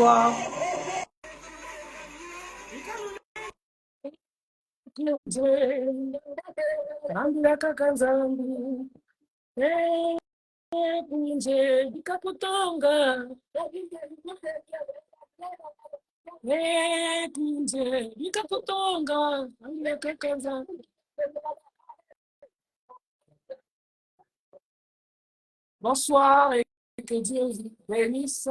Bonsoir. Bonsoir et que Dieu vous bénisse.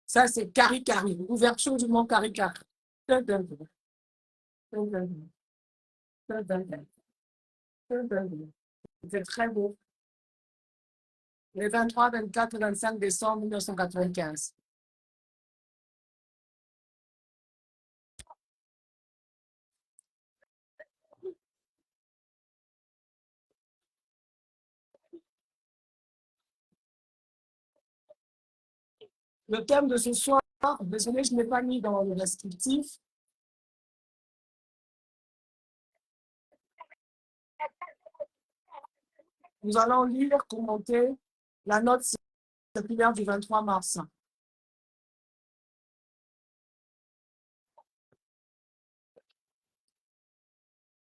Ça, c'est Cari Cari, ouverture du mont Cari Cari. C'est très beau. Les 23, 24 et 25 décembre 1995. Le thème de ce soir, désolé, je ne l'ai pas mis dans le descriptif. Nous allons lire, commenter la note circulaire du 23 mars.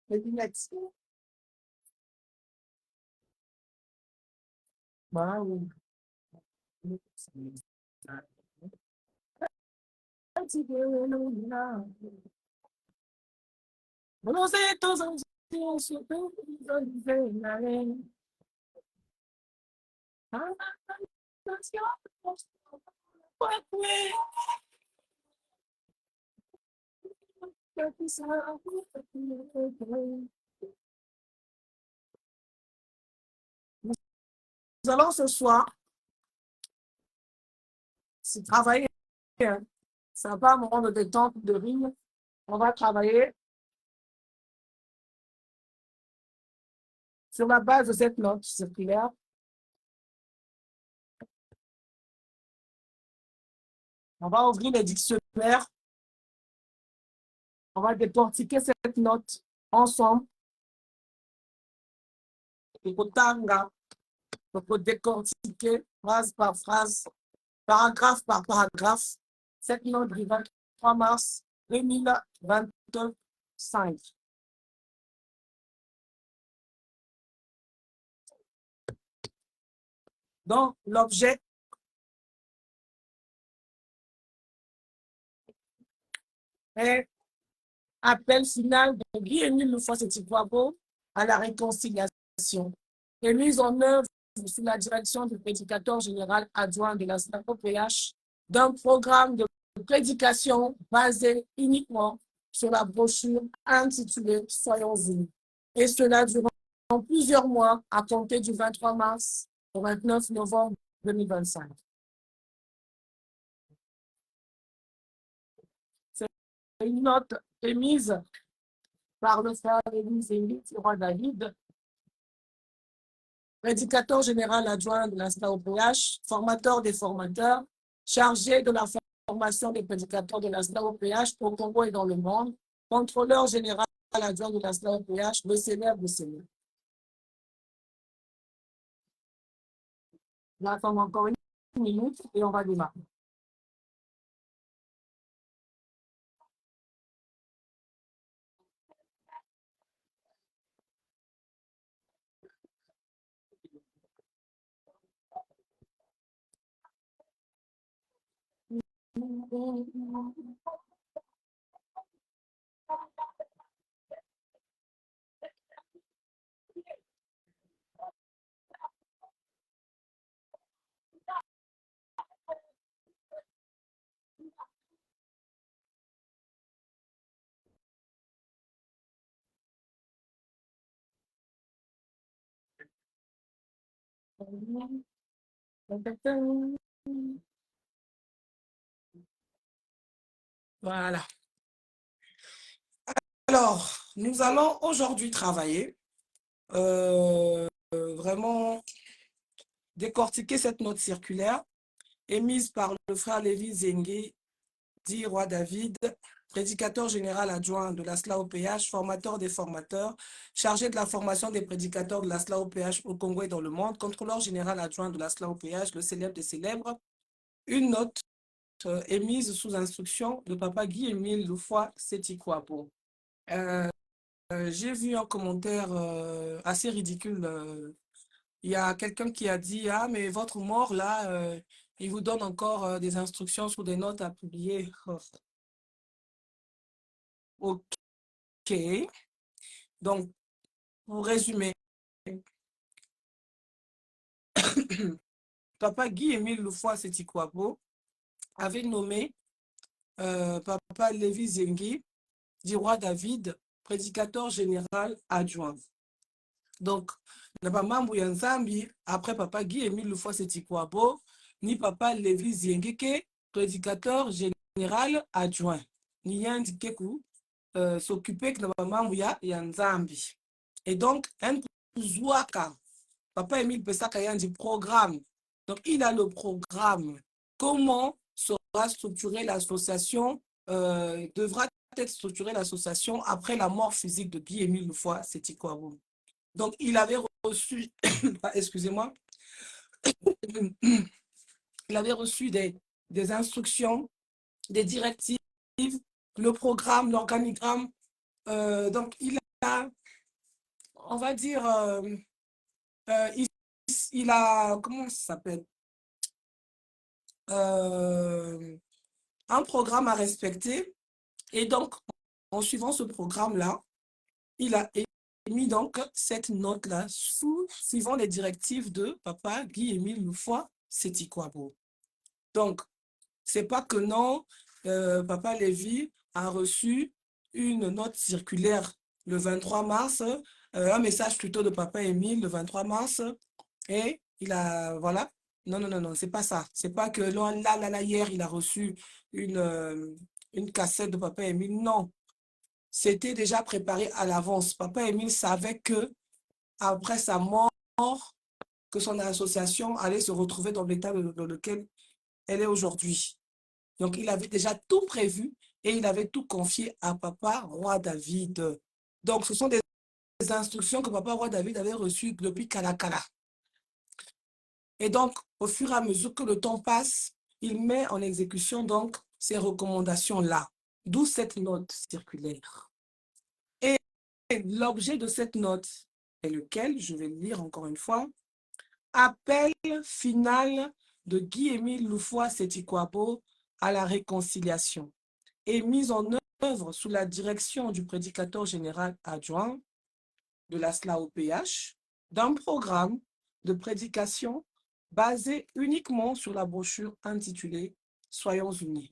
Les lunettes. Bah oui. Nous allons ce soir travailler. Ça va, un moment de détente, de rire. On va travailler sur la base de cette note circulaire. On va ouvrir les dictionnaires. On va décortiquer cette note ensemble. Il faut décortiquer phrase par phrase, paragraphe par paragraphe, cette note du 23 mars 2025. Donc, l'objet est appel final de Guy Émile Moufa-Setikwabo à la réconciliation et mise en œuvre sous la direction du prédicateur général adjoint de la SNAPO-PH d'un programme de prédication basé uniquement sur la brochure intitulée Soyons unis. Et cela durant plusieurs mois à compter du 23 mars au 29 novembre 2025. C'est une note émise par le frère Élise Roi David, prédicateur général adjoint de la SNAPO-PH, formateur des formateurs, chargé de la formation des prédicateurs de la SNAPO-PH au Congo et dans le monde, contrôleur général adjoint de la SNAPO-PH, le Seigneur du Seigneur. On attend encore une minute et on va démarrer. Voilà. Alors, nous allons aujourd'hui travailler, vraiment décortiquer cette note circulaire émise par le frère Lévi Zengi dit Roi David, prédicateur général adjoint de l'ASLA OPH, formateur des formateurs, chargé de la formation des prédicateurs de l'ASLA OPH au Congo et dans le monde, contrôleur général adjoint de l'ASLA OPH, le célèbre des célèbres, une note émise sous instruction de Papa Guy-Émile Loufoy Sétikwabo. J'ai vu un commentaire assez ridicule. Il y a quelqu'un qui a dit, ah, mais votre mort, là, il vous donne encore des instructions sur des notes à publier. OK. Donc, pour résumer, Papa Guy-Émile Loufoy Sétikwabo avait nommé Papa Lévi Zengi, dit Roi David, prédicateur général adjoint. Donc, na pas mambo ya Nzambi, après Papa Guy-Émile Loufoy Sétikwabo, ni Papa Lévi Zengi, prédicateur général adjoint. Ni indiqué que s'occuper de la mambo ya Nzambi. Et donc, un Zouaka, Papa Émile Pessaka Yandi programme. Donc, il a le programme. Comment sera structurée l'association, devra être structurée l'association après la mort physique de Guy-Émile Loufoy Sétikwabo. Donc, il avait reçu, excusez-moi, il avait reçu des instructions, des directives, le programme, l'organigramme. Donc, il a, on va dire, il a, comment ça s'appelle, un programme à respecter. Et donc, en suivant ce programme-là, il a émis donc cette note-là suivant les directives de Papa Guy-Émile Loufoy Sétikwabo. Donc, c'est pas que non, Papa Lévi a reçu une note circulaire le 23 mars, un message plutôt de Papa Émile le 23 mars, et il a, voilà. Non, non, non, non, c'est pas ça. C'est pas que là, hier, il a reçu une cassette de Papa Émile. Non, c'était déjà préparé à l'avance. Papa Émile savait que après sa mort, que son association allait se retrouver dans l'état dans lequel elle est aujourd'hui. Donc, il avait déjà tout prévu et il avait tout confié à Papa Roi David. Donc, ce sont des instructions que Papa Roi David avait reçues depuis Kalakala. Et donc, au fur et à mesure que le temps passe, il met en exécution donc ces recommandations-là. D'où cette note circulaire. Et l'objet de cette note est lequel, je vais le lire encore une fois, appel final de Guy-Émile Loufoy Sétikwabo à la réconciliation et mise en œuvre sous la direction du prédicateur général adjoint de la SLA-OPH d'un programme de prédication basé uniquement sur la brochure intitulée « Soyons unis ».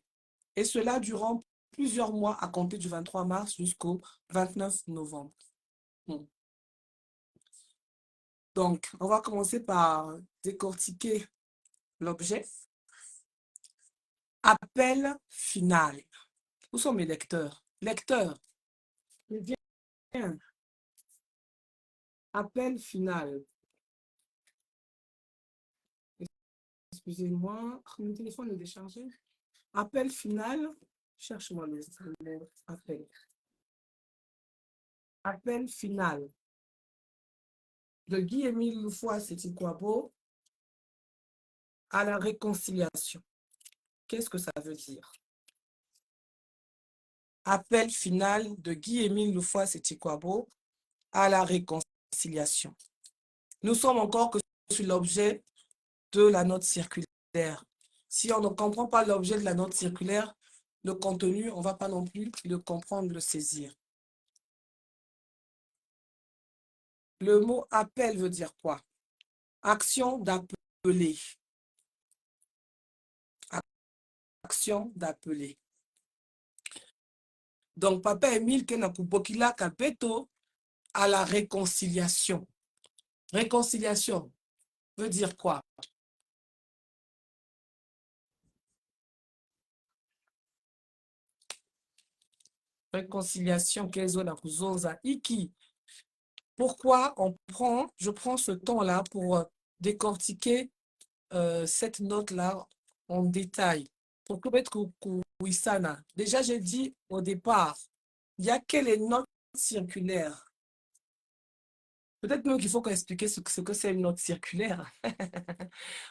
Et cela durant plusieurs mois à compter du 23 mars jusqu'au 29 novembre. Bon. Donc, on va commencer par décortiquer l'objet. Appel final. Où sont mes lecteurs? Lecteurs, viens. Appel final. Excusez-moi, mon téléphone est déchargé. Appel final. Cherche-moi les appels. Appel final de Guy-Émile Loufoy Sétikwabo à la réconciliation. Qu'est-ce que ça veut dire? Appel final de Guy-Émile Loufoy Sétikwabo à la réconciliation. Nous sommes encore que sur l'objet de la note circulaire. Si on ne comprend pas l'objet de la note circulaire, le contenu, on ne va pas non plus le comprendre, le saisir. Le mot appel veut dire quoi? Action d'appeler. Action d'appeler. Donc, Papa Émile Kenakubokila Kapeto à la réconciliation. Réconciliation veut dire quoi? Réconciliation, Iki. Pourquoi je prends ce temps-là pour décortiquer cette note-là en détail? Déjà, j'ai dit au départ, il y a que les notes circulaires. Peut-être même qu'il faut expliquer ce que c'est une note circulaire.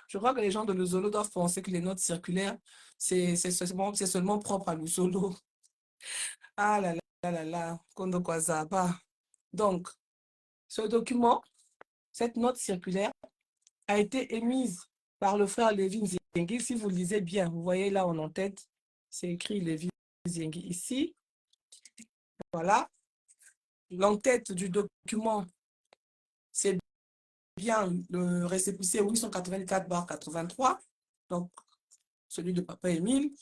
Je crois que les gens de l'Uzolo doivent penser que les notes circulaires, c'est seulement propre à l'Uzolo. Ah là là là là, Kondo Kwazaba. Donc, ce document, cette note circulaire, a été émise par le frère Lévin Zengi. Si vous lisez bien, vous voyez là en tête, c'est écrit Lévin Zengi ici. Voilà. L'entête du document, c'est bien le récépissé 884/83, donc celui de Papa Émile.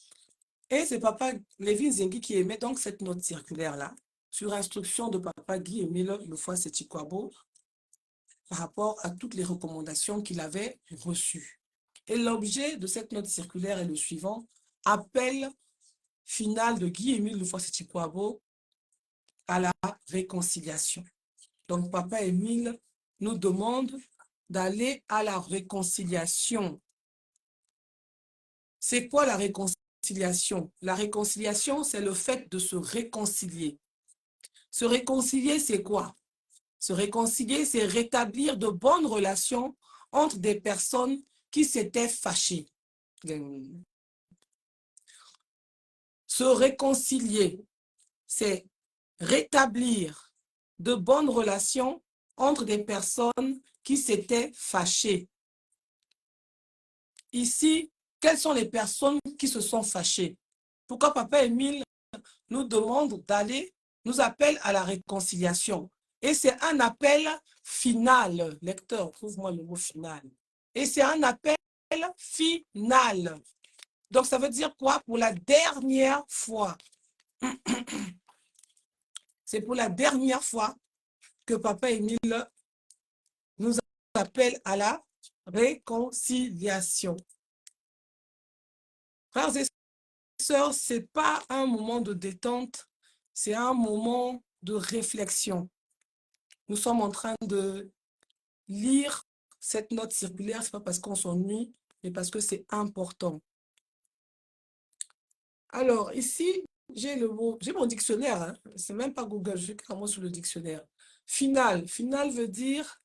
Et c'est Papa Lévin Zengi qui émet donc cette note circulaire-là, sur instruction de Papa Guy Émile Lefoy-Sétikwabo, par rapport à toutes les recommandations qu'il avait reçues. Et l'objet de cette note circulaire est le suivant: appel final de Guy Émile Lefoy-Sétikwabo à la réconciliation. Donc, Papa Émile nous demande d'aller à la réconciliation. C'est quoi la réconciliation? La réconciliation, c'est le fait de se réconcilier. Se réconcilier, c'est quoi? Se réconcilier, c'est rétablir de bonnes relations entre des personnes qui s'étaient fâchées. Se réconcilier, c'est rétablir de bonnes relations entre des personnes qui s'étaient fâchées. Ici, quelles sont les personnes qui se sont fâchées? Pourquoi Papa Émile nous demande d'aller, nous appelle à la réconciliation? Et c'est un appel final. Lecteur, trouve-moi le mot final. Et c'est un appel final. Donc, ça veut dire quoi? Pour la dernière fois. C'est pour la dernière fois que Papa Émile nous appelle à la réconciliation. Frères et sœurs, ce n'est pas un moment de détente, c'est un moment de réflexion. Nous sommes en train de lire cette note circulaire, ce n'est pas parce qu'on s'ennuie, mais parce que c'est important. Alors, ici, j'ai mon dictionnaire, hein. Ce n'est même pas Google, je suis carrément sur le dictionnaire. Final. Final veut dire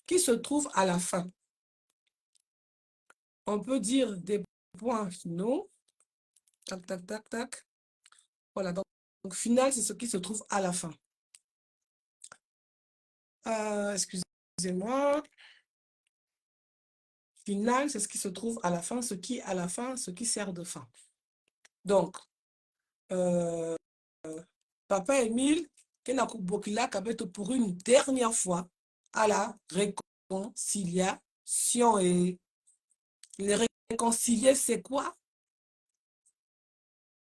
qui se trouve à la fin. On peut dire des points finaux. Tac, tac, tac, tac. Voilà, donc final, c'est ce qui se trouve à la fin. Excusez-moi. Final, c'est ce qui se trouve à la fin, ce qui à la fin, ce qui sert de fin. Donc, Papa Émile, pour une dernière fois à la réconciliation. Et les réconcilier, c'est quoi?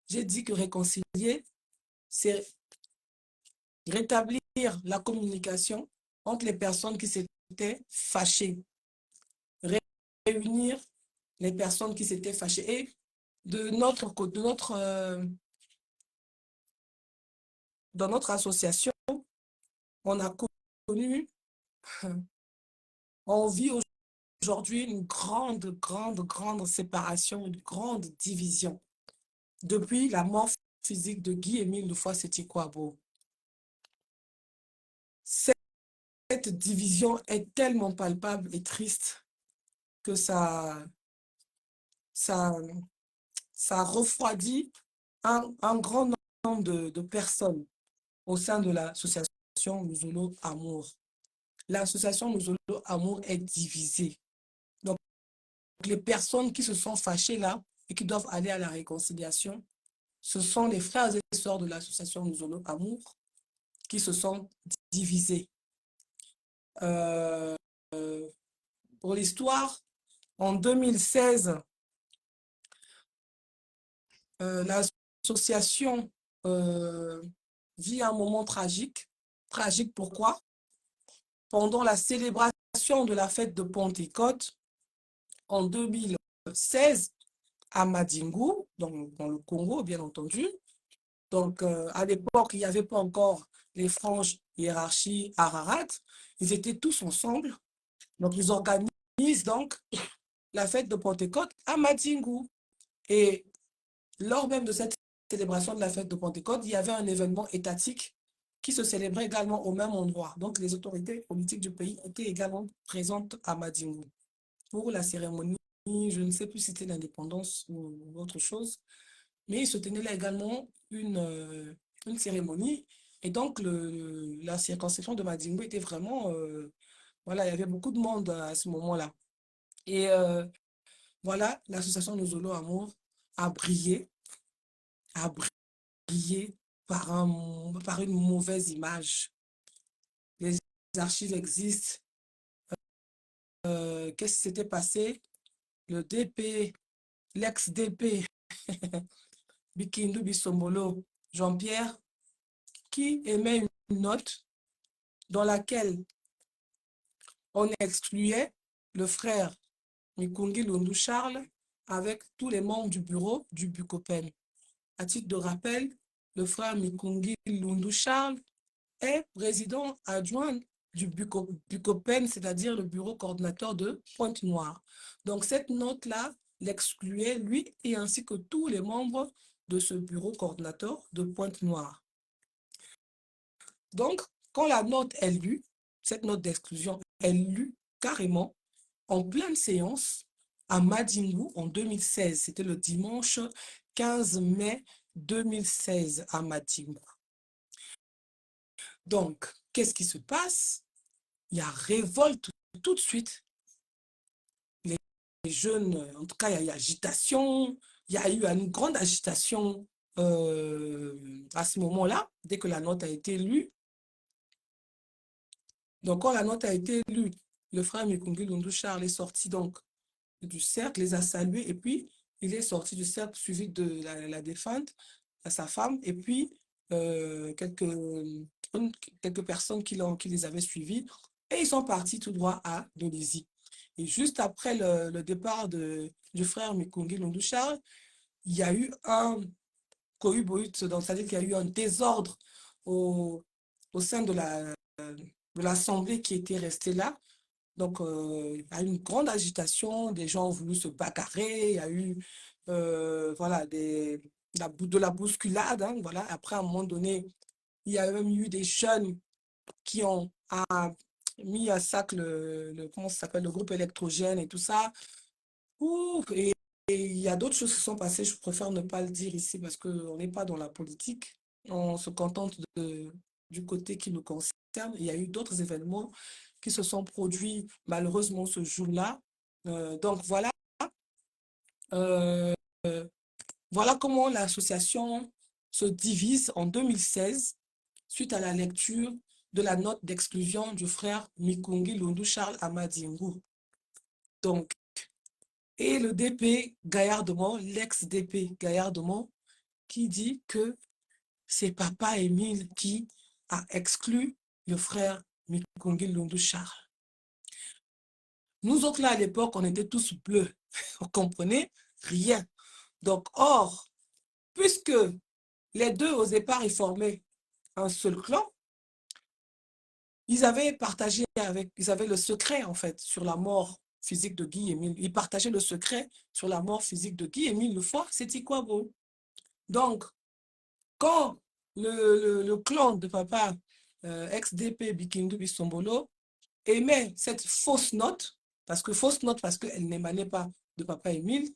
J'ai dit que réconcilier, c'est rétablir la communication entre les personnes qui s'étaient fâchées. Réunir les personnes qui s'étaient fâchées. Et dans notre association, on a connu, on vit aujourd'hui une grande séparation, une grande division depuis la mort physique de Guy Émile Lefoy-Sétikwabo. Cette division est tellement palpable et triste que ça refroidit un grand nombre de personnes au sein de l'association Luzolo Amour. L'association Luzolo Amour est divisée. Donc, les personnes qui se sont fâchées là et qui doivent aller à la réconciliation, ce sont les frères et sœurs de l'association Luzolo Amour qui se sont divisés. Pour l'histoire, en 2016, l'association vit un moment tragique. Tragique pourquoi? Pendant la célébration de la fête de Pentecôte, en 2016, à Madingu, donc dans le Congo, bien entendu. Donc, à l'époque, il n'y avait pas encore les franges hiérarchies Ararat. Ils étaient tous ensemble. Donc, ils organisent donc la fête de Pentecôte à Madingu. Et lors même de cette célébration de la fête de Pentecôte, il y avait un événement étatique qui se célébrait également au même endroit. Donc, les autorités politiques du pays étaient également présentes à Madingu pour la cérémonie. Je ne sais plus si c'était l'indépendance ou autre chose, mais il se tenait là également une cérémonie. Et donc, la circonscription de Madingu était vraiment, voilà, il y avait beaucoup de monde à ce moment-là. Et voilà, l'association Nous Amour a brillé, a brillé par une mauvaise image. Les archives existent. Qu'est-ce qui s'était passé? Le DP, l'ex-DP, Bikindu Bisombolo, Jean-Pierre, qui émet une note dans laquelle on excluait le frère Mikungi Lundu Charles avec tous les membres du bureau du Bucopen. À titre de rappel, le frère Mikungi Lundu Charles est président adjoint du Bucopen, c'est-à-dire le bureau coordinateur de Pointe-Noire. Donc cette note-là l'excluait, lui, et ainsi que tous les membres de ce bureau coordinateur de Pointe-Noire. Donc, quand la note est lue, cette note d'exclusion est lue carrément en pleine séance à Madingu en 2016. C'était le dimanche 15 mai 2016 à Madingu. Donc, qu'est-ce qui se passe? Il y a révolte tout de suite. Les jeunes, en tout cas, il y a agitation. Il y a eu une grande agitation à ce moment-là, dès que la note a été lue. Donc, quand la note a été lue, le frère Mikungi Lundu Charles est sorti donc du cercle, les a salués, et puis il est sorti du cercle suivi de la défunte, sa femme, et puis quelques personnes qui les avaient suivis, et ils sont partis tout droit à Dolisie. Et juste après le départ du frère Mikungi Lundu Charles, il y a eu un cohue-bohue, c'est-à-dire qu'il y a eu un désordre au sein de l'assemblée qui était restée là. Donc, il y a eu une grande agitation, des gens ont voulu se bagarrer, il y a eu voilà, de la bousculade. Hein, voilà. Après, à un moment donné, il y a même eu des jeunes qui ont mis à sac comment ça s'appelle, le groupe électrogène et tout ça. Ouh, et il y a d'autres choses qui sont passées, je préfère ne pas le dire ici parce qu'on n'est pas dans la politique. On se contente du côté qui nous concerne. Il y a eu d'autres événements qui se sont produits malheureusement ce jour-là. Donc voilà, euh, voilà comment l'association se divise en 2016 suite à la lecture de la note d'exclusion du frère Mikungi Lundu Charles Amadingu. Donc, et le DP Gaillardement, l'ex-DP Gaillardement, qui dit que c'est Papa Émile qui a exclu le frère Mikungi Lundu Charles. Nous autres, là, à l'époque, on était tous bleus. Vous comprenez? Rien. Donc, or, puisque les deux, au départ, ils formaient un seul clan, ils avaient partagé ils avaient le secret, en fait, sur la mort physique de Guy-Émile. Ils partageaient le secret sur la mort physique de Guy-Émile Lefoy, c'était quoi, bon? Donc, quand le clan de papa, ex-DP Bikindu Bisombolo, émet cette fausse note, parce qu'elle n'émanait pas de papa Émile,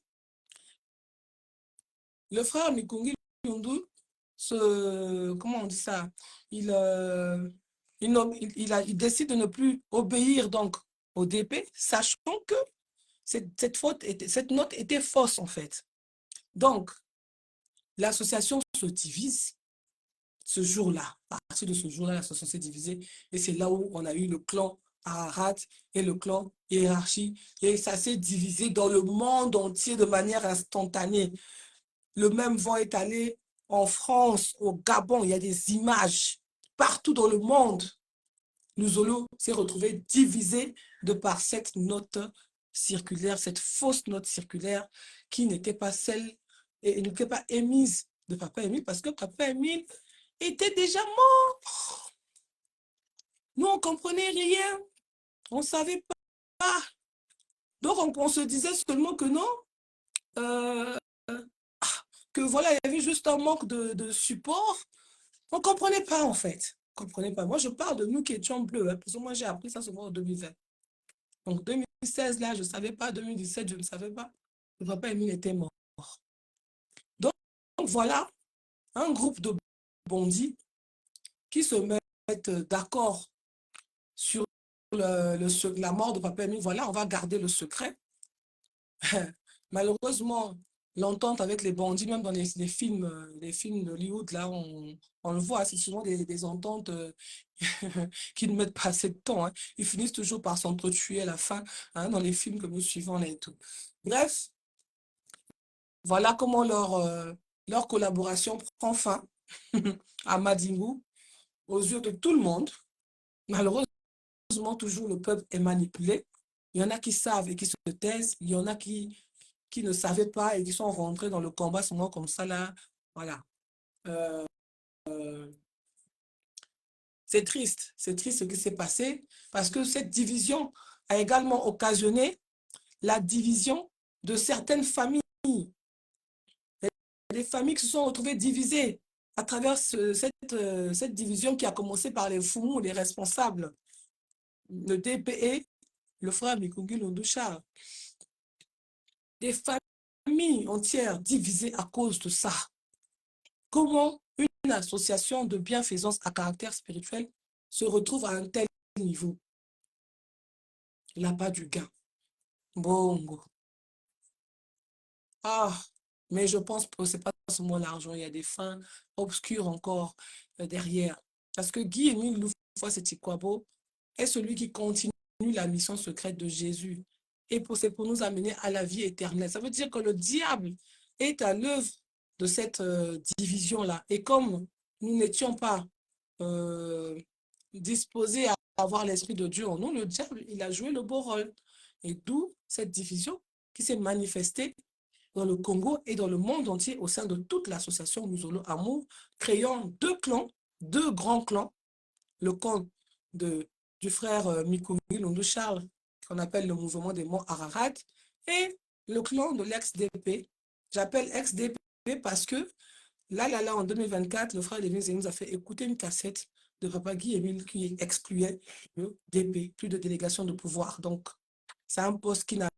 le frère Mikungi Lundu, comment on dit ça, il décide de ne plus obéir donc au DP, sachant que cette note était fausse en fait. Donc, l'association se divise ce jour-là. À partir de ce jour-là, l'association s'est divisée et c'est là où on a eu le clan Ararat et le clan Hiérarchie et ça s'est divisé dans le monde entier de manière instantanée. Le même vent est allé en France, au Gabon, il y a des images partout dans le monde. Luzolo s'est retrouvé divisé de par cette note circulaire, cette fausse note circulaire qui n'était pas celle et n'était pas émise de Papa Émile parce que Papa Émile était déjà mort. Nous, on ne comprenait rien. On ne savait pas. Donc, on se disait seulement que non, que voilà, il y avait juste un manque de support. On ne comprenait pas, en fait. On ne comprenait pas. Moi, je parle de nous qui étions bleus, hein, parce que moi, j'ai appris ça seulement en 2020. Donc, 2016, là, je ne savais pas. 2017, je ne savais pas. Le papa Émile était mort. Donc, voilà, un groupe de bandits qui se mettent d'accord sur la mort de papa Émile. Voilà, on va garder le secret. Malheureusement, l'entente avec les bandits, même dans les films d'Hollywood, là, on le voit, c'est souvent des ententes qui ne mettent pas assez de temps, hein. Ils finissent toujours par s'entretuer à la fin, hein, dans les films que nous suivons là et tout. Bref, voilà comment leur collaboration prend fin à Madingu, aux yeux de tout le monde. Malheureusement, toujours le peuple est manipulé. Il y en a qui savent et qui se taisent. Il y en a qui ne savaient pas et qui sont rentrés dans le combat seulement comme ça là. Voilà. Euh, c'est triste ce qui s'est passé parce que cette division a également occasionné la division de certaines familles. Des familles qui se sont retrouvées divisées à travers cette division qui a commencé par les Foumou, les responsables, le DPE, le frère Mikungi Londoucha. Des familles entières divisées à cause de ça. Comment une association de bienfaisance à caractère spirituel se retrouve à un tel niveau? Il n'a pas du gain. Bongo. Ah, mais je pense que ce n'est pas seulement l'argent, il y a des fins obscures encore derrière. Parce que Guy-Émile Loufouas-Setikwabo est celui qui continue la mission secrète de Jésus. Et c'est pour nous amener à la vie éternelle. Ça veut dire que le diable est à l'œuvre de cette division-là. Et comme nous n'étions pas euh, disposés à avoir l'Esprit de Dieu en nous, le diable, il a joué le beau rôle. Et d'où cette division qui s'est manifestée dans le Congo et dans le monde entier au sein de toute l'association Mouzolo Amour, créant deux clans, deux grands clans, le clan du frère Mikumi Lundu Charles, qu'on appelle le mouvement des monts Ararat, et le clan de l'ex-DP. J'appelle ex-DP parce que là, en 2024, le frère Lévin nous a fait écouter une cassette de Papa Guy Émile qui excluait le DP, plus de délégation de pouvoir. Donc, c'est un poste qui n'a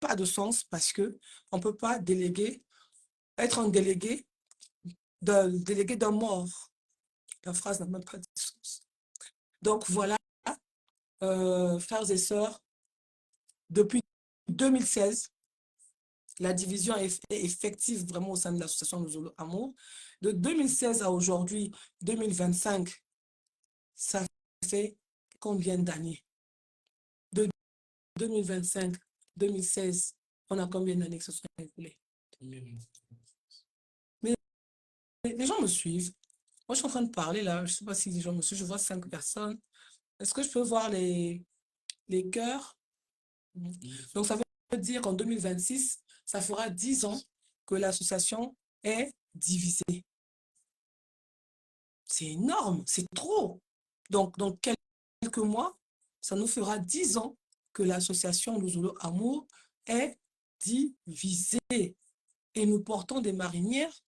pas de sens parce que on ne peut pas être un délégué d'un mort. La phrase n'a même pas de sens. Donc voilà, frères et sœurs, depuis 2016, la division est effective vraiment au sein de l'association Nous Amour. De 2016 à aujourd'hui, 2025, ça fait combien d'années? De 2025, 2016, on a combien d'années que ce soit écoulé? Mais les gens me suivent. Moi, je suis en train de parler là. Je ne sais pas si les gens me suivent. Je vois 5 personnes. Est-ce que je peux voir les cœurs? Donc, ça veut dire qu'en 2026, ça fera 10 ans que l'association est divisée. C'est énorme, c'est trop. Donc, dans quelques mois, ça nous fera 10 ans que l'association Luzolo Amour est divisée. Et nous portons des marinières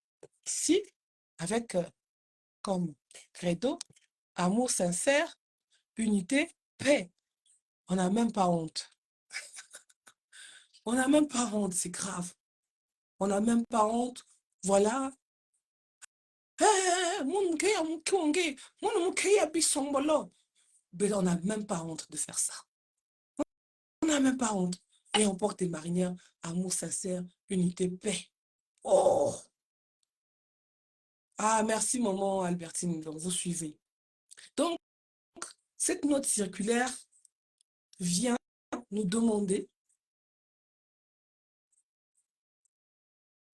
ici avec comme credo, amour sincère, unité, paix. On n'a même pas honte. On n'a même pas honte, c'est grave. On n'a même pas honte. Voilà. On n'a même pas honte de faire ça. On n'a même pas honte. Et on porte des marinières, amour sincère, unité, paix. Oh! Ah, merci, maman Albertine. Donc, vous suivez. Donc, cette note circulaire vient nous demander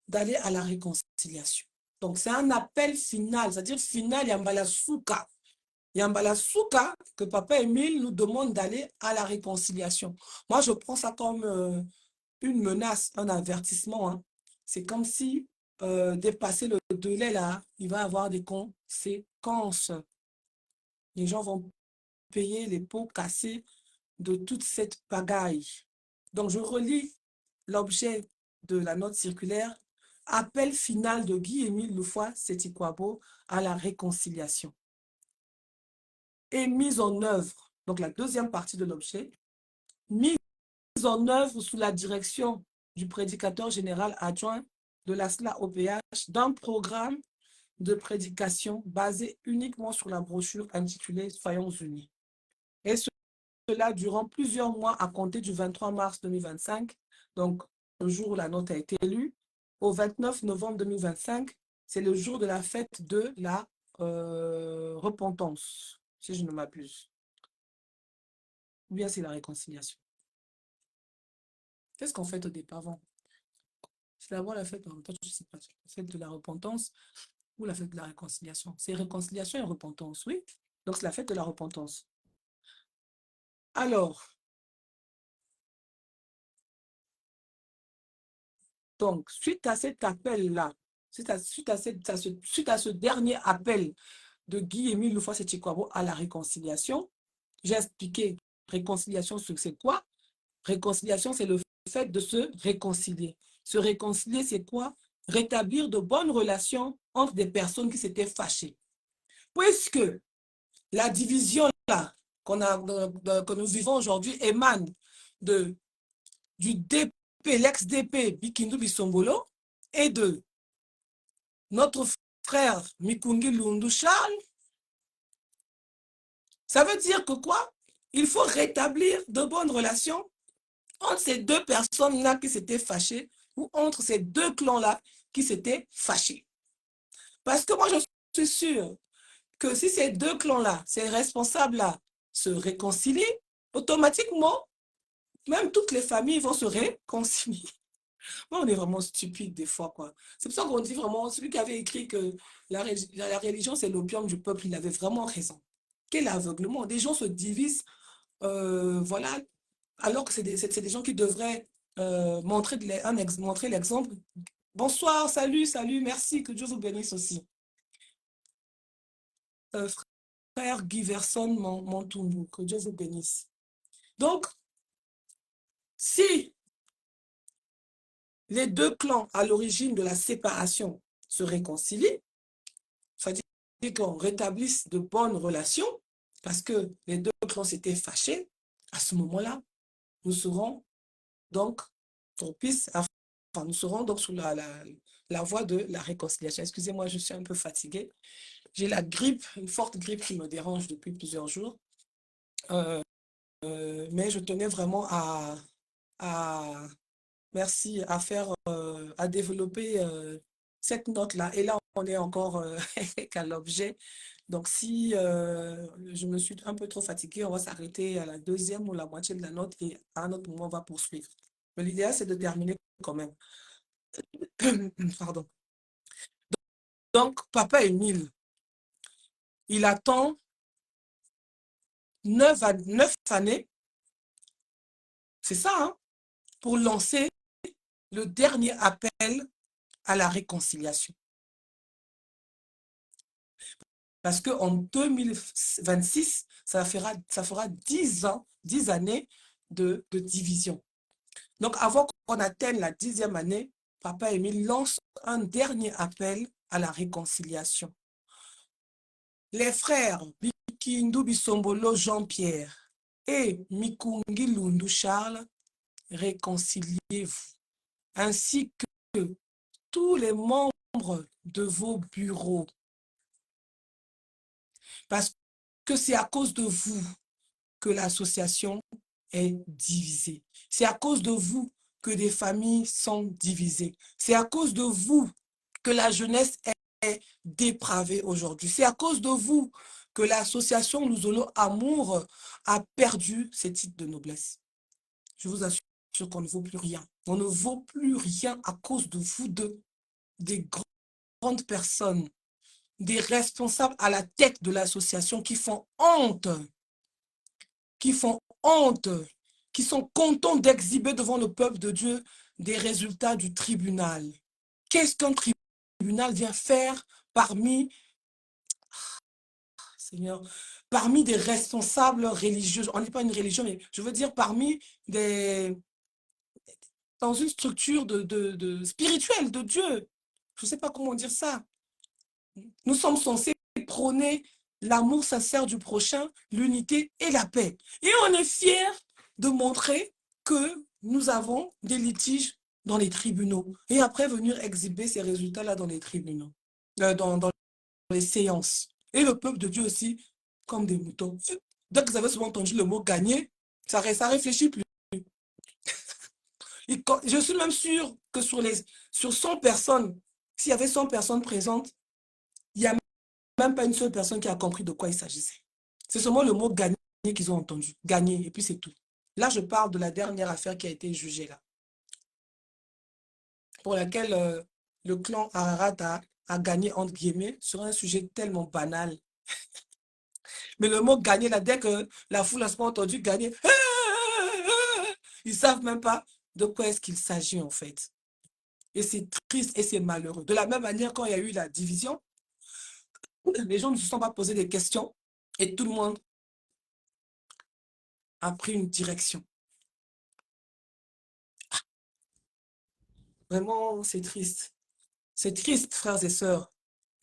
d'aller à la réconciliation. Donc, c'est un appel final, c'est-à-dire final, Yambala Souka. Yambala Souka, que Papa Émile nous demande d'aller à la réconciliation. Moi, je prends ça comme une menace, un avertissement, hein. C'est comme si dépasser le délai, là, il va avoir des conséquences. Les gens vont payer les pots cassés de toute cette pagaille. Donc, je relis l'objet de la note circulaire. Appel final de Guy-Émile Loufoy-Setikwabo à la réconciliation. Et mise en œuvre, donc la deuxième partie de l'objet, mise en œuvre sous la direction du prédicateur général adjoint de la SLA-OPH d'un programme de prédication basé uniquement sur la brochure intitulée Soyons unis. Et cela durant plusieurs mois à compter du 23 mars 2025, donc le jour où la note a été lue, au 29 novembre 2025, c'est le jour de la fête de la repentance, si je ne m'abuse. Ou bien c'est la réconciliation. Qu'est-ce qu'on fait au départ avant? C'est d'abord la fête, en même temps, je ne sais pas, la fête de la repentance ou la fête de la réconciliation. C'est réconciliation et repentance, oui. Donc c'est la fête de la repentance. Alors, donc, suite à cet appel-là, suite à ce dernier appel de Guy-Émile Loufoy-Setikwabo à la réconciliation, j'ai expliqué réconciliation, c'est quoi? Réconciliation, c'est le fait de se réconcilier. Se réconcilier, c'est quoi? Rétablir de bonnes relations entre des personnes qui s'étaient fâchées. Puisque la division là que nous vivons aujourd'hui émane du DP, l'ex-DP Bikindu Bisombolo et de notre frère Mikungi Lundu Charles, ça veut dire que quoi? Il faut rétablir de bonnes relations entre ces deux personnes-là qui s'étaient fâchées ou entre ces deux clans-là qui s'étaient fâchés. Parce que moi, je suis sûre que si ces deux clans-là, ces responsables-là, se réconcilient, automatiquement, même toutes les familles vont se réconcilier. On est vraiment stupide des fois, quoi. C'est pour ça qu'on dit vraiment, celui qui avait écrit que la religion, c'est l'opium du peuple, il avait vraiment raison. Quel aveuglement. Des gens se divisent, voilà, alors que c'est des gens qui devraient montrer l'exemple. Bonsoir, salut, salut, merci, que Dieu vous bénisse aussi. Frère Giverson Montumbu, que Dieu vous bénisse. Donc, si les deux clans à l'origine de la séparation se réconcilient, c'est-à-dire qu'on rétablisse de bonnes relations, parce que les deux clans s'étaient fâchés, à ce moment-là, nous serons donc propices, enfin, nous serons donc sur la voie de la réconciliation. Excusez-moi, je suis un peu fatiguée. J'ai la grippe, une forte grippe qui me dérange depuis plusieurs jours. Mais je tenais vraiment merci, à développer cette note-là. Et là, on est encore qu'à l'objet. Donc, si je me suis un peu trop fatiguée, on va s'arrêter à la deuxième ou la moitié de la note et à un autre moment, on va poursuivre. Mais l'idéal, c'est de terminer quand même. Pardon. Donc, Papa Émile, il attend 9 années, c'est ça, hein, pour lancer le dernier appel à la réconciliation. Parce qu'en 2026, ça fera 10 ans, 10 années de division. Donc, avant qu'on atteigne la 10e année, Papa Émile lance un dernier appel à la réconciliation. Les frères Bikindu Bisombolo Jean-Pierre et Mikungi Lundu Charles, réconciliez-vous, ainsi que tous les membres de vos bureaux. Parce que c'est à cause de vous que l'association est divisée. C'est à cause de vous que des familles sont divisées. C'est à cause de vous que la jeunesse est dépravée aujourd'hui. C'est à cause de vous que l'association Luzolo Amour a perdu ses titres de noblesse. Je vous assure qu'on ne vaut plus rien. On ne vaut plus rien à cause de vous deux, des grandes personnes, des responsables à la tête de l'association qui font honte, qui sont contents d'exhiber devant le peuple de Dieu des résultats du tribunal. Qu'est-ce qu'un tribunal vient faire parmi, Seigneur, parmi des responsables religieux? On n'est pas une religion, mais je veux dire parmi dans une structure spirituelle de Dieu. je ne sais pas comment dire ça. Nous sommes censés prôner l'amour sincère du prochain, l'unité et la paix. Et on est fiers de montrer que nous avons des litiges dans les tribunaux. Et après, venir exhiber ces résultats-là dans les tribunaux, dans les séances. Et le peuple de Dieu aussi, comme des moutons. Dès que vous avez souvent entendu le mot gagner, ça réfléchit plus. Je suis même sûr que sur 100 personnes, s'il y avait 100 personnes présentes, il n'y a même pas une seule personne qui a compris de quoi il s'agissait. C'est seulement le mot gagner qu'ils ont entendu. Gagner, et puis c'est tout. Là, je parle de la dernière affaire qui a été jugée là, pour laquelle le clan Ararat a gagné, entre guillemets, sur un sujet tellement banal. Mais le mot gagner, là, dès que la foule a entendu gagner, ils ne savent même pas de quoi est-ce qu'il s'agit en fait. Et c'est triste et c'est malheureux. De la même manière, quand il y a eu la division, les gens ne se sont pas posé des questions et tout le monde a pris une direction. Vraiment, c'est triste. C'est triste, frères et sœurs.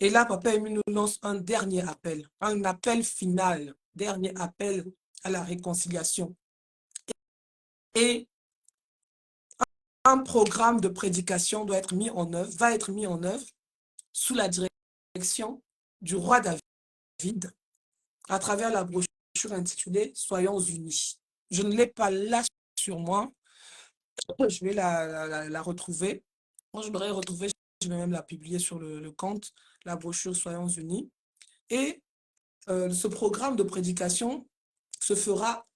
Et là, Papa Émile nous lance un dernier appel final, dernier appel à la réconciliation. Et un programme de prédication doit être mis en œuvre, va être mis en œuvre sous la direction du roi David à travers la brochure intitulée « Soyons unis ». Je ne l'ai pas là sur moi. Je vais la retrouver. Quand je l'aurai retrouvée, je vais même la publier sur le compte, la brochure « Soyons unis ». Et ce programme de prédication se fera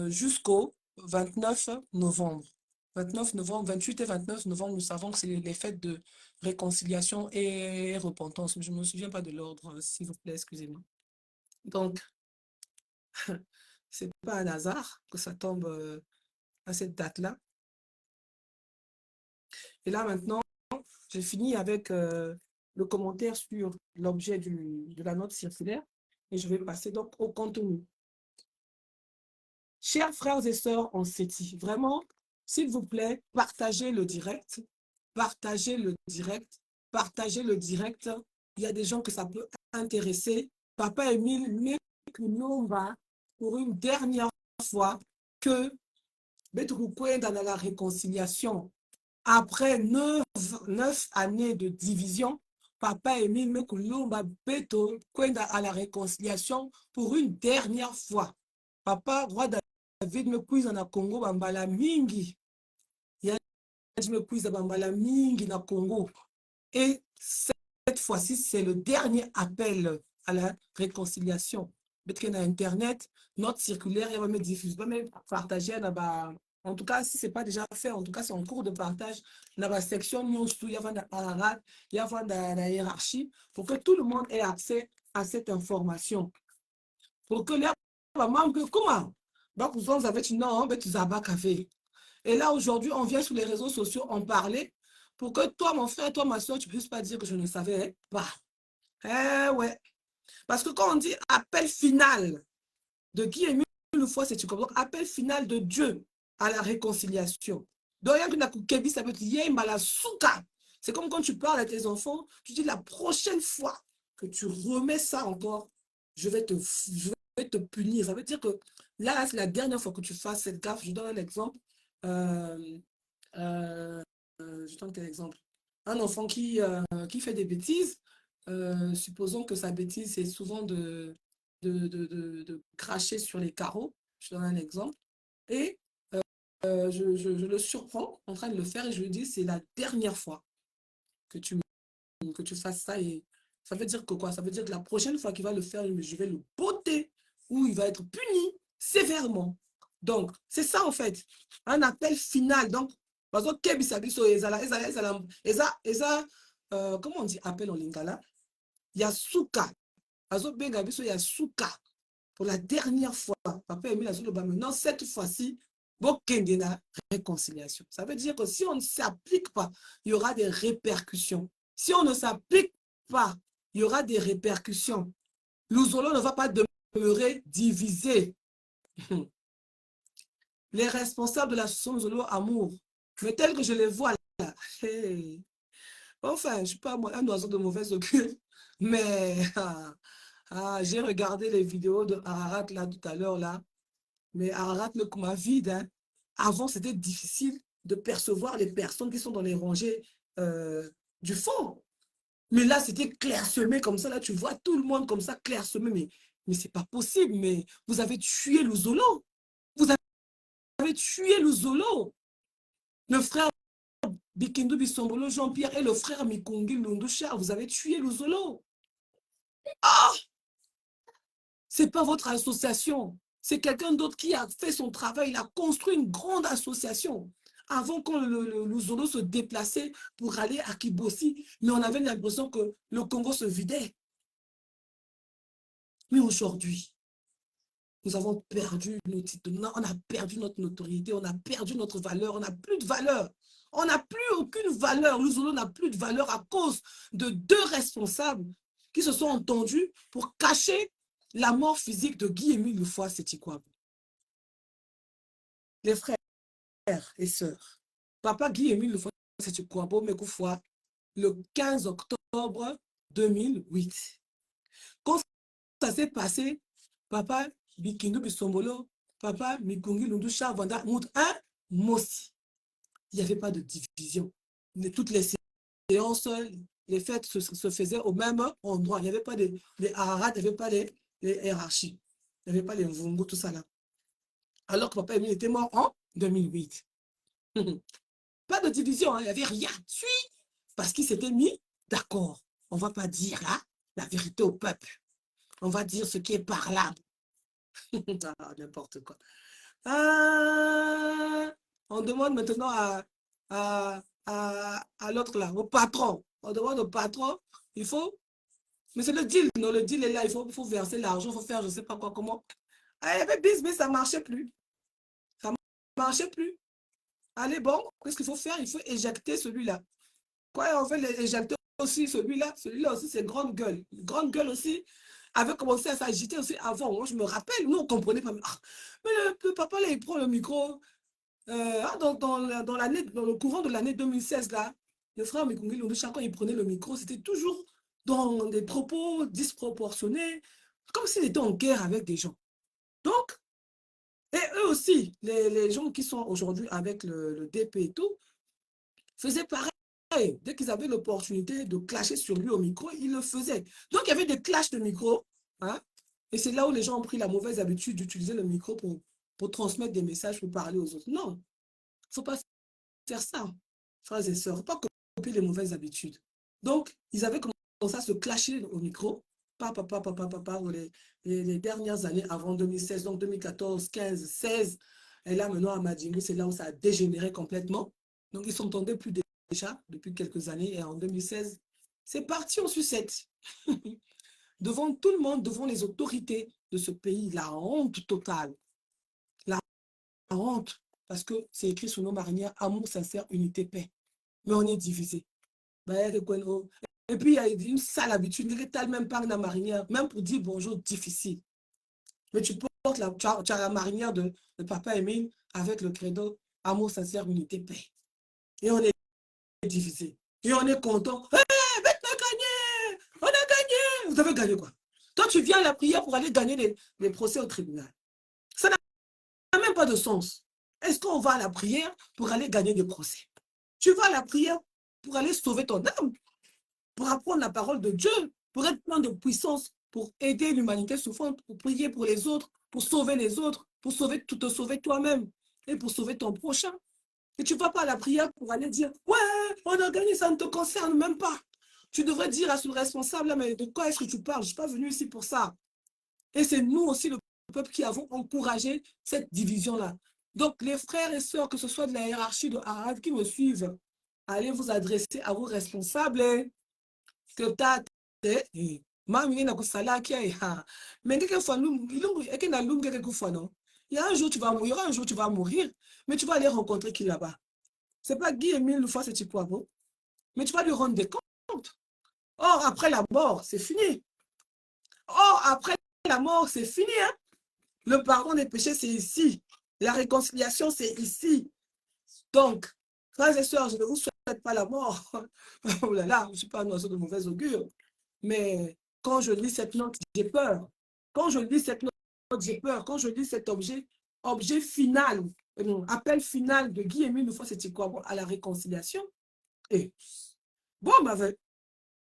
jusqu'au 29 novembre. 29 novembre, 28 et 29 novembre, nous savons que c'est les fêtes de réconciliation et repentance. Je ne me souviens pas de l'ordre, s'il vous plaît, excusez-moi. Donc, c'est pas un hasard que ça tombe à cette date-là. Et là, maintenant, j'ai fini avec le commentaire sur l'objet de la note circulaire et je vais passer donc au contenu. Chers frères et sœurs en CETI, vraiment, s'il vous plaît, partagez le direct, partagez le direct, partagez le direct. Il y a des gens que ça peut intéresser. Papa Émile, mais nous va pour une dernière fois que dans la réconciliation, après 9 années de division, Papa Émile Mekulumba Beto à la réconciliation pour une dernière fois. Papa, roi David me quiz na Congo bambala mingi. Ya me quiz bambala mingi na Congo. Et cette fois-ci, c'est le dernier appel à la réconciliation. Peut-être qu'il y a Internet, note circulaire, il va me diffuser, va me partager. En tout cas, si ce n'est pas déjà fait, en tout cas, c'est en cours de partage dans la section news, il y a la hiérarchie, pour que tout le monde ait accès à cette information. Pour que les membres, comment? Vous avez dit non, mais tu as café. Et là, aujourd'hui, on vient sur les réseaux sociaux en parler pour que toi, mon frère, toi, ma soeur, tu ne puisses pas dire que je ne savais pas. Eh ouais. Parce que quand on dit appel final de qui est mis une fois, c'est tu comprends. Appel final de Dieu à la réconciliation. C'est comme quand tu parles à tes enfants, tu dis la prochaine fois que tu remets ça encore, je vais te punir. Ça veut dire que là, c'est la dernière fois que tu fasses cette gaffe. Je donne un exemple. Je donne quel exemple? Un enfant qui fait des bêtises, supposons que sa bêtise, c'est souvent de cracher sur les carreaux. Je donne un exemple. Et je le surprends en train de le faire et je lui dis, c'est la dernière fois que tu fasses ça. Et ça veut dire que quoi? Ça veut dire que la prochaine fois qu'il va le faire, je vais le botter ou il va être puni sévèrement. Donc, c'est ça en fait. Un appel final. Donc, parce que comment on dit appel en lingala? Yasuka. Yasuka. Pour la dernière fois, Papa Emile maintenant, cette fois-ci, la réconciliation. Ça veut dire que si on ne s'applique pas, il y aura des répercussions. Si on ne s'applique pas, il y aura des répercussions. L'Ouzolo ne va pas demeurer divisé. Les responsables de l'association Zolo Amour, mais tels que je les vois là, hey, Enfin, je ne suis pas un oiseau de mauvaise augure, mais j'ai regardé les vidéos de Ararat là tout à l'heure là, mais Ararat le coma vide. Hein. Avant, c'était difficile de percevoir les personnes qui sont dans les rangées du fond. Mais là, c'était clairsemé comme ça. Là, tu vois tout le monde comme ça, clairsemé. Mais c'est pas possible. Mais vous avez tué Luzolo. Vous avez tué Luzolo. Le frère Bikindu Bisombolo Jean-Pierre et le frère Mikongi Lundusha, vous avez tué Luzolo. Ah! C'est pas votre association. C'est quelqu'un d'autre qui a fait son travail. Il a construit une grande association. Avant, quand le Luzolo se déplaçait pour aller à Kibossi, mais on avait l'impression que le Congo se vidait. Mais aujourd'hui, nous avons perdu nos titres, on a perdu notre notoriété, on a perdu notre valeur, on n'a plus de valeur. On n'a plus aucune valeur. Luzolo n'a plus de valeur à cause de deux responsables qui se sont entendus pour cacher la mort physique de Guy-Émile Lefoy Sétikwabo. Les frères et sœurs. Papa Guy-Émile Lefoy Sétikwabo Mekoufoua, le 15 octobre 2008. Quand ça s'est passé, papa Bikindu Bisombolo, papa Mikungi Lundusha Vanda montre un Mossi. Il n'y avait pas de division. Toutes les séances, les fêtes se faisaient au même endroit. Il n'y avait pas les Ararat, il n'y avait pas les hiérarchies. Il n'y avait pas les Mvungu, tout ça là. Alors que papa Emile était mort en 2008. Pas de division, hein, il n'y avait rien. Parce qu'il s'était mis d'accord. On ne va pas dire là la vérité au peuple. On va dire ce qui est parlable. N'importe quoi. On demande maintenant à l'autre là, au patron. On demande au patron, il faut, mais c'est le deal, non, le deal est là, il faut verser l'argent, il faut faire je ne sais pas quoi, comment. Ah, il y avait bis, mais ça ne marchait plus. Ça ne marchait plus. Allez, bon, qu'est-ce qu'il faut faire? Il faut éjecter celui-là. Quoi, on fait éjecter aussi celui-là aussi, c'est grande gueule. Grande gueule aussi avait commencé à s'agiter aussi avant. Moi, je me rappelle, nous, on ne comprenait pas. Mais le papa, là, il prend le micro. Dans le courant de l'année 2016, là, le frère Mikungi Lundusha, quand il prenait le micro, c'était toujours dans des propos disproportionnés, comme s'il était en guerre avec des gens. Donc, et eux aussi, les gens qui sont aujourd'hui avec le DP et tout, faisaient pareil. Dès qu'ils avaient l'opportunité de clasher sur lui au micro, ils le faisaient. Donc, il y avait des clashs de micro. Hein, et c'est là où les gens ont pris la mauvaise habitude d'utiliser le micro pour transmettre des messages, pour parler aux autres. Non, il ne faut pas faire ça, frères et sœurs. Il ne faut pas copier les mauvaises habitudes. Donc, ils avaient commencé à se clasher au micro. Les dernières années avant 2016, donc 2014, 15, 16. Et là, maintenant, à Madingu, c'est là où ça a dégénéré complètement. Donc, ils ne s'entendaient plus déjà depuis quelques années. Et en 2016, c'est parti en sucette. Devant tout le monde, devant les autorités de ce pays, la honte totale. La honte. Parce que c'est écrit sur nos marinières, amour sincère, unité, paix. Mais on est divisé. Et puis, il y a une sale habitude, il n'est même pas la marinière, même pour dire bonjour, difficile. Mais tu portes tu as la marinière de papa Emile avec le credo, amour sincère, unité, paix. Et on est divisé. Et on est content. Hey, on a gagné! On a gagné! Vous avez gagné quoi? Toi, tu viens à la prière pour aller gagner les procès au tribunal. Ça n'a même pas de sens. Est-ce qu'on va à la prière pour aller gagner des procès? Tu vas à la prière pour aller sauver ton âme, pour apprendre la parole de Dieu, pour être plein de puissance, pour aider l'humanité souffrante, pour prier pour les autres, pour sauver les autres, pour te sauver toi-même et pour sauver ton prochain. Et tu ne vas pas à la prière pour aller dire « Ouais, on a gagné, ça ne te concerne même pas. » Tu devrais dire à ce responsable, mais de quoi est-ce que tu parles? Je ne suis pas venu ici pour ça. Et c'est nous aussi, le peuple, qui avons encouragé cette division-là. Donc, les frères et sœurs, que ce soit de la hiérarchie de Harad qui me suivent, allez vous adresser à vos responsables. Que tate, mami na kusala kia mais quelquefois non. Il y a un jour tu vas mourir, un jour tu vas mourir, mais tu vas aller rencontrer qui là-bas. C'est pas Guy-Émile Lefoy Sétikwabo, mais tu vas lui rendre des comptes. Or, après la mort, c'est fini. Or, après la mort, c'est fini. Hein? Le pardon des péchés, c'est ici. La réconciliation, c'est ici. Donc, frères et sœurs, je vais vous souhaiter souhaite pas la mort. Oh là là, je ne suis pas un oiseau de mauvais augure. Mais quand je lis cette note, j'ai peur. Quand je lis cette note, j'ai peur. Quand je lis cet objet final, appel final de Guy-Émile Mufwad-Seti-Kouabo à la réconciliation. Et bon, vous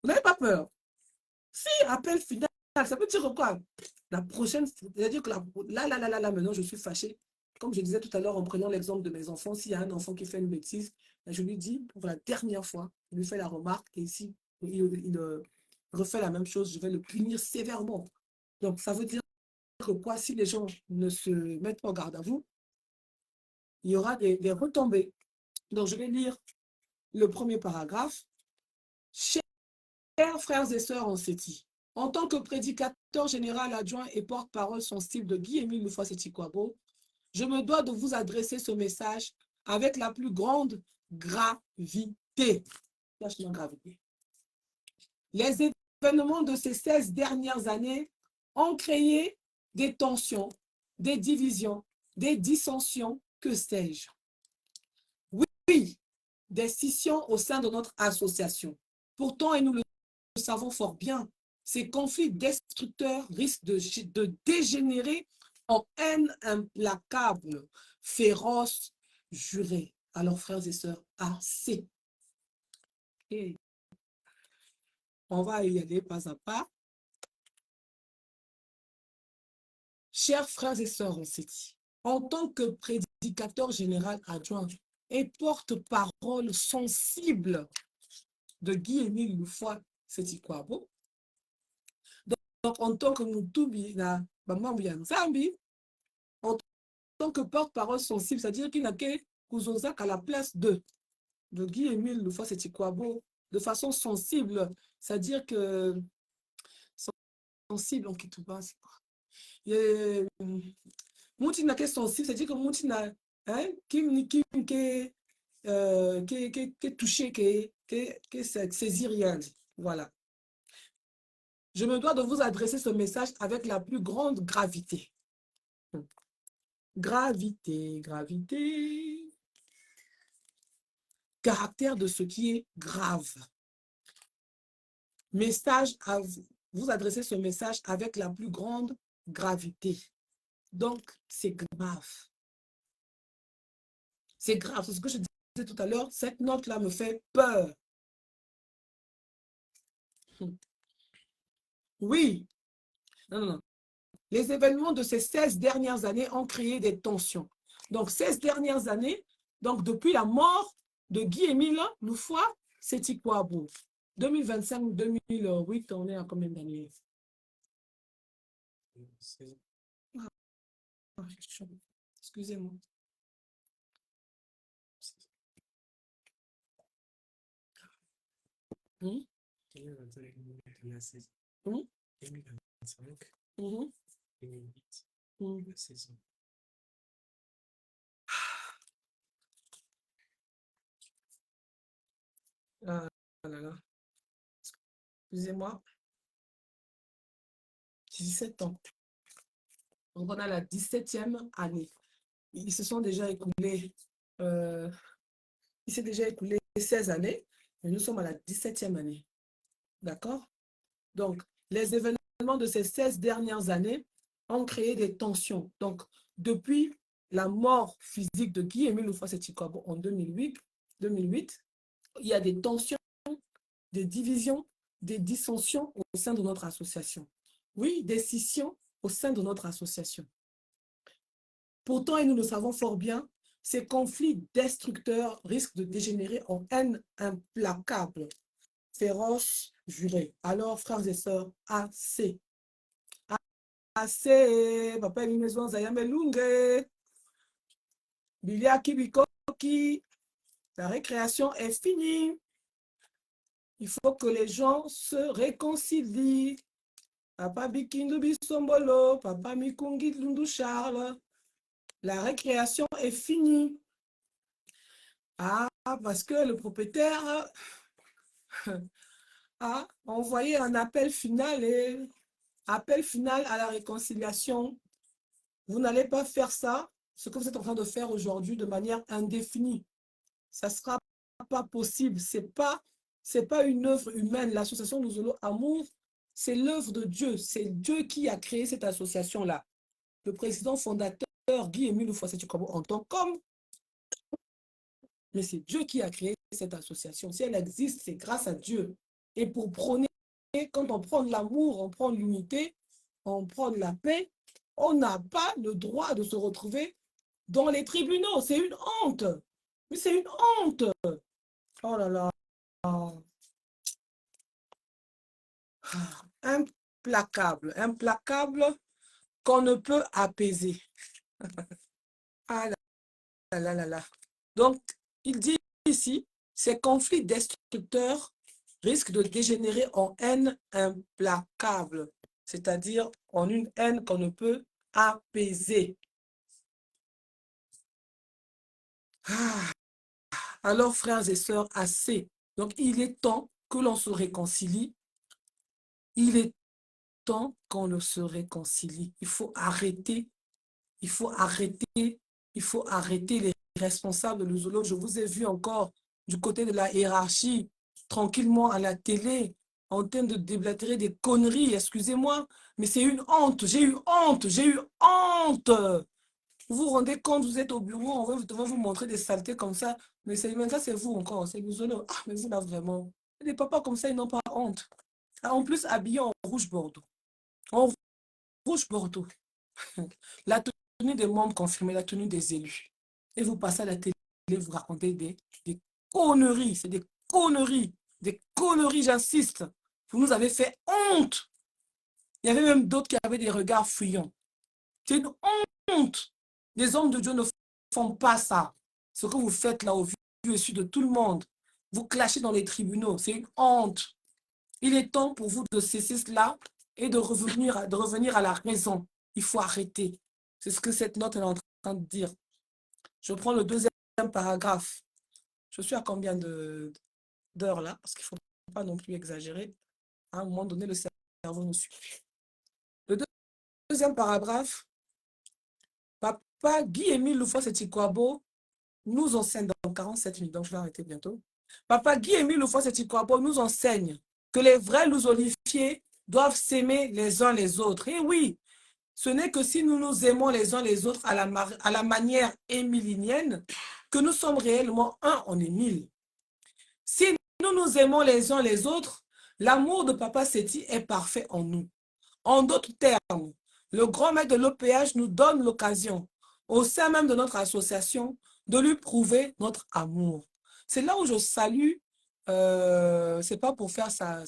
n'avez pas peur. Si, appel final, ça veut dire quoi? La prochaine, c'est-à-dire que là, maintenant, je suis fâchée. Comme je disais tout à l'heure, en prenant l'exemple de mes enfants, s'il y a un enfant qui fait une bêtise, je lui dis pour la dernière fois, je lui fais la remarque, et si il refait la même chose, je vais le punir sévèrement. Donc, ça veut dire que quoi, si les gens ne se mettent pas en garde à vous, il y aura des retombées. Donc, je vais lire le premier paragraphe. Chers frères et sœurs en Séti, en tant que prédicateur général adjoint et porte-parole sensible de Guy-Émile Mufwad-Seti-Kouabo, je me dois de vous adresser ce message avec la plus grande gravité. Les événements de ces 16 dernières années ont créé des tensions, des divisions, des dissensions, que sais-je. Oui, des scissions au sein de notre association. Pourtant, et nous le savons fort bien, ces conflits destructeurs risquent de dégénérer en haine implacable, féroce, jurée. Alors, frères et sœurs, assez. Et on va y aller pas à pas. Chers frères et sœurs en Séti, en tant que prédicateur général adjoint et porte-parole sensible de Guy-Émile Mufwad-Seti-Kouabo, donc en tant que Mutubi na Bamambu ya Nzambi, en tant que porte-parole sensible, c'est-à-dire qu'il n'a que Kouzozak à la place de Guy-Émile Mufwad-Seti-Kouabo, de façon sensible, c'est-à-dire que sensible en Kitouba, c'est quoi? Mouti n'a que sensible, c'est-à-dire que Mouti n'a qui touché, qui saisit rien. Voilà. Je me dois de vous adresser ce message avec la plus grande gravité. Gravité, gravité. Caractère de ce qui est grave. Message à vous adresser ce message avec la plus grande gravité. Donc, c'est grave. C'est grave. C'est ce que je disais tout à l'heure. Cette note-là me fait peur. Oui. Non. Les événements de ces 16 dernières années ont créé des tensions. Donc, 16 dernières années, donc depuis la mort de Guy-Émile Mufwad-Seti-Kouabo. 2025-2008, on est à combien d'années? Excusez-moi. Hum? Hum? 2025, 2008, la saison. Ah là là. Excusez-moi. 17 ans. Donc, on a la 17e année. Ils se sont déjà écoulés, il s'est déjà écoulé 16 années, mais nous sommes à la 17e année. D'accord? Donc, les événements de ces 16 dernières années ont créé des tensions. Donc, depuis la mort physique de Guy-Émile Mufwad-Seti-Kouabo en 2008, il y a des tensions, des divisions, des dissensions au sein de notre association. Oui, des scissions au sein de notre association. Pourtant, et nous le savons fort bien, ces conflits destructeurs risquent de dégénérer en haine implacable, féroce, jurée. Alors, frères et sœurs, assez. Assez. Papa ni maison Zayamelunge. Bilia Kibikoki. La récréation est finie. Il faut que les gens se réconcilient. Papa Bikindu Bisombolo, Papa Mikungi Lundu Charles. La récréation est finie. Ah, parce que le propriétaire a envoyé un appel final à la réconciliation. Vous n'allez pas faire ça, ce que vous êtes en train de faire aujourd'hui de manière indéfinie. Ça sera pas possible. C'est pas une œuvre humaine. L'association Luzolo Amour, c'est l'œuvre de Dieu. C'est Dieu qui a créé cette association-là. Le président fondateur, Guy-Émile Houphouët-Boigny, en tant qu'homme, mais c'est Dieu qui a créé cette association. Si elle existe, c'est grâce à Dieu. Et pour prôner, quand on prend de l'amour, on prend l'unité, on prend de la paix, on n'a pas le droit de se retrouver dans les tribunaux. C'est une honte. Mais c'est une honte. Oh là là. Implacable. Implacable qu'on ne peut apaiser. Ah là là là là. Donc, il dit ici, ces conflits destructeurs risquent de dégénérer en haine implacable, c'est-à-dire en une haine qu'on ne peut apaiser. Ah. Alors, frères et sœurs, assez. Donc, il est temps que l'on se réconcilie. Il est temps qu'on se réconcilie. Il faut arrêter. Il faut arrêter. Il faut arrêter les responsables de l'Uzolo. Je vous ai vu encore du côté de la hiérarchie, tranquillement à la télé, en train de déblatérer des conneries. Excusez-moi, mais c'est une honte. J'ai eu honte. J'ai eu honte. Vous vous rendez compte, vous êtes au bureau, on va vous montrer des saletés comme ça. Mais même ça, c'est vous encore. C'est l'Uzolo. Ah, mais vous là, vraiment. Les papas comme ça, ils n'ont pas honte. Ah, en plus, habillés en rouge bordeaux. En rouge bordeaux. La tenue des membres confirmés, la tenue des élus. Et vous passez à la télé, vous racontez des conneries. C'est des conneries. Des conneries, j'insiste. Vous nous avez fait honte. Il y avait même d'autres qui avaient des regards fuyants. C'est une honte. Les hommes de Dieu ne font pas ça. Ce que vous faites là au vu et su de tout le monde. Vous clashez dans les tribunaux. C'est une honte. Il est temps pour vous de cesser cela et de revenir à la raison. Il faut arrêter. C'est ce que cette note est en train de dire. Je prends le deuxième paragraphe. Je suis à combien d'heures là? Parce qu'il ne faut pas non plus exagérer. À un moment donné, le cerveau nous suit. Le deuxième paragraphe. Papa Guy-Émile Houphouët-Boigny nous enseigne dans 47 minutes, donc je vais arrêter bientôt. Papa Guy-Émile Houphouët-Boigny nous enseigne que les vrais luzolifiés doivent s'aimer les uns les autres. Et oui, ce n'est que si nous nous aimons les uns les autres à la manière émilinienne que nous sommes réellement un, on est mille. Si nous nous aimons les uns les autres, l'amour de Papa Seti est parfait en nous. En d'autres termes, le grand maître de l'OPH nous donne l'occasion, au sein même de notre association, de lui prouver notre amour. C'est là où je salue, c'est pas pour faire sa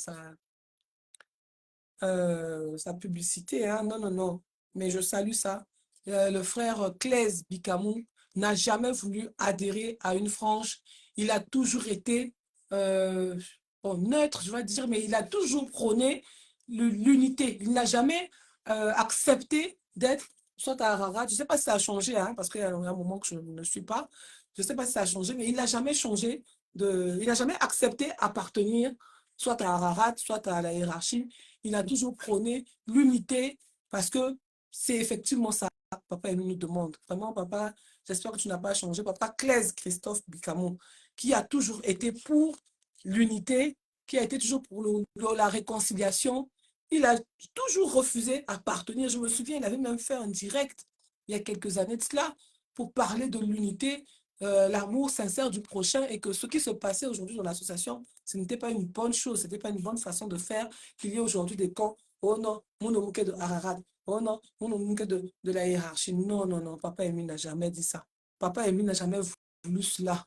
publicité, hein, non, non, non, mais je salue ça. Le frère Claise Bikamou n'a jamais voulu adhérer à une frange. Il a toujours été bon, neutre, je vais dire, mais il a toujours prôné l'unité. Il n'a jamais accepté d'être soit à Ararat. Je ne sais pas si ça a changé, hein, parce qu'il y a un moment que je ne suis pas. Je ne sais pas si ça a changé, mais il n'a jamais changé il n'a jamais accepté appartenir soit à Ararat, soit à la hiérarchie. Il a toujours prôné l'unité parce que c'est effectivement ça. Papa il nous demande. Vraiment, papa, j'espère que tu n'as pas changé. Papa Claise Christophe Bicamon, qui a toujours été pour l'unité, qui a été toujours pour la réconciliation. Il a toujours refusé appartenir. Je me souviens, il avait même fait un direct il y a quelques années de cela pour parler de l'unité, l'amour sincère du prochain et que ce qui se passait aujourd'hui dans l'association, ce n'était pas une bonne chose, ce n'était pas une bonne façon de faire qu'il y ait aujourd'hui des camps. Oh non, mon homme de Ararat. Oh non, mon homme de la hiérarchie. Non, non, non, Papa Émile n'a jamais dit ça. Papa Émile n'a jamais voulu cela.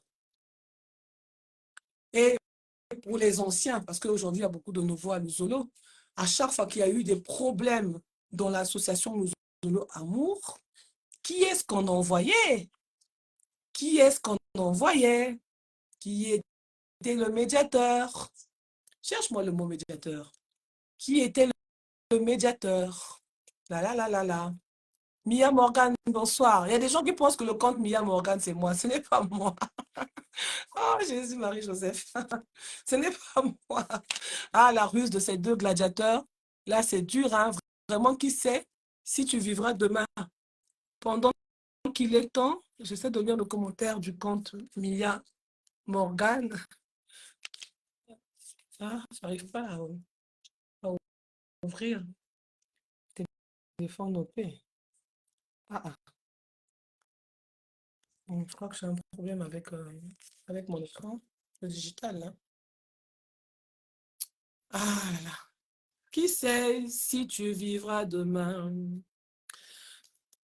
Et pour les anciens, parce qu'aujourd'hui, il y a beaucoup de nouveaux à Luzolo, à chaque fois qu'il y a eu des problèmes dans l'association Luzolo Amour, qui est-ce qu'on envoyait? Qui est-ce qu'on envoyait? Qui était le médiateur? Cherche-moi le mot médiateur. Qui était le médiateur? Là, là, là, là, là. Mia Morgan, bonsoir. Il y a des gens qui pensent que le compte Mia Morgan, c'est moi. Ce n'est pas moi. Oh, Jésus, Marie-Joseph. Ce n'est pas moi. Ah, la ruse de ces deux gladiateurs. Là, c'est dur, hein. Vraiment, qui sait si tu vivras demain. Pendant qu'il est temps, j'essaie de lire le commentaire du compte Mia Morgane. Ah, j'arrive pas à ouvrir. Téléphone OP. Ah, ah. Je crois que j'ai un problème avec mon écran. Le digital, là. Ah là là. Qui sait si tu vivras demain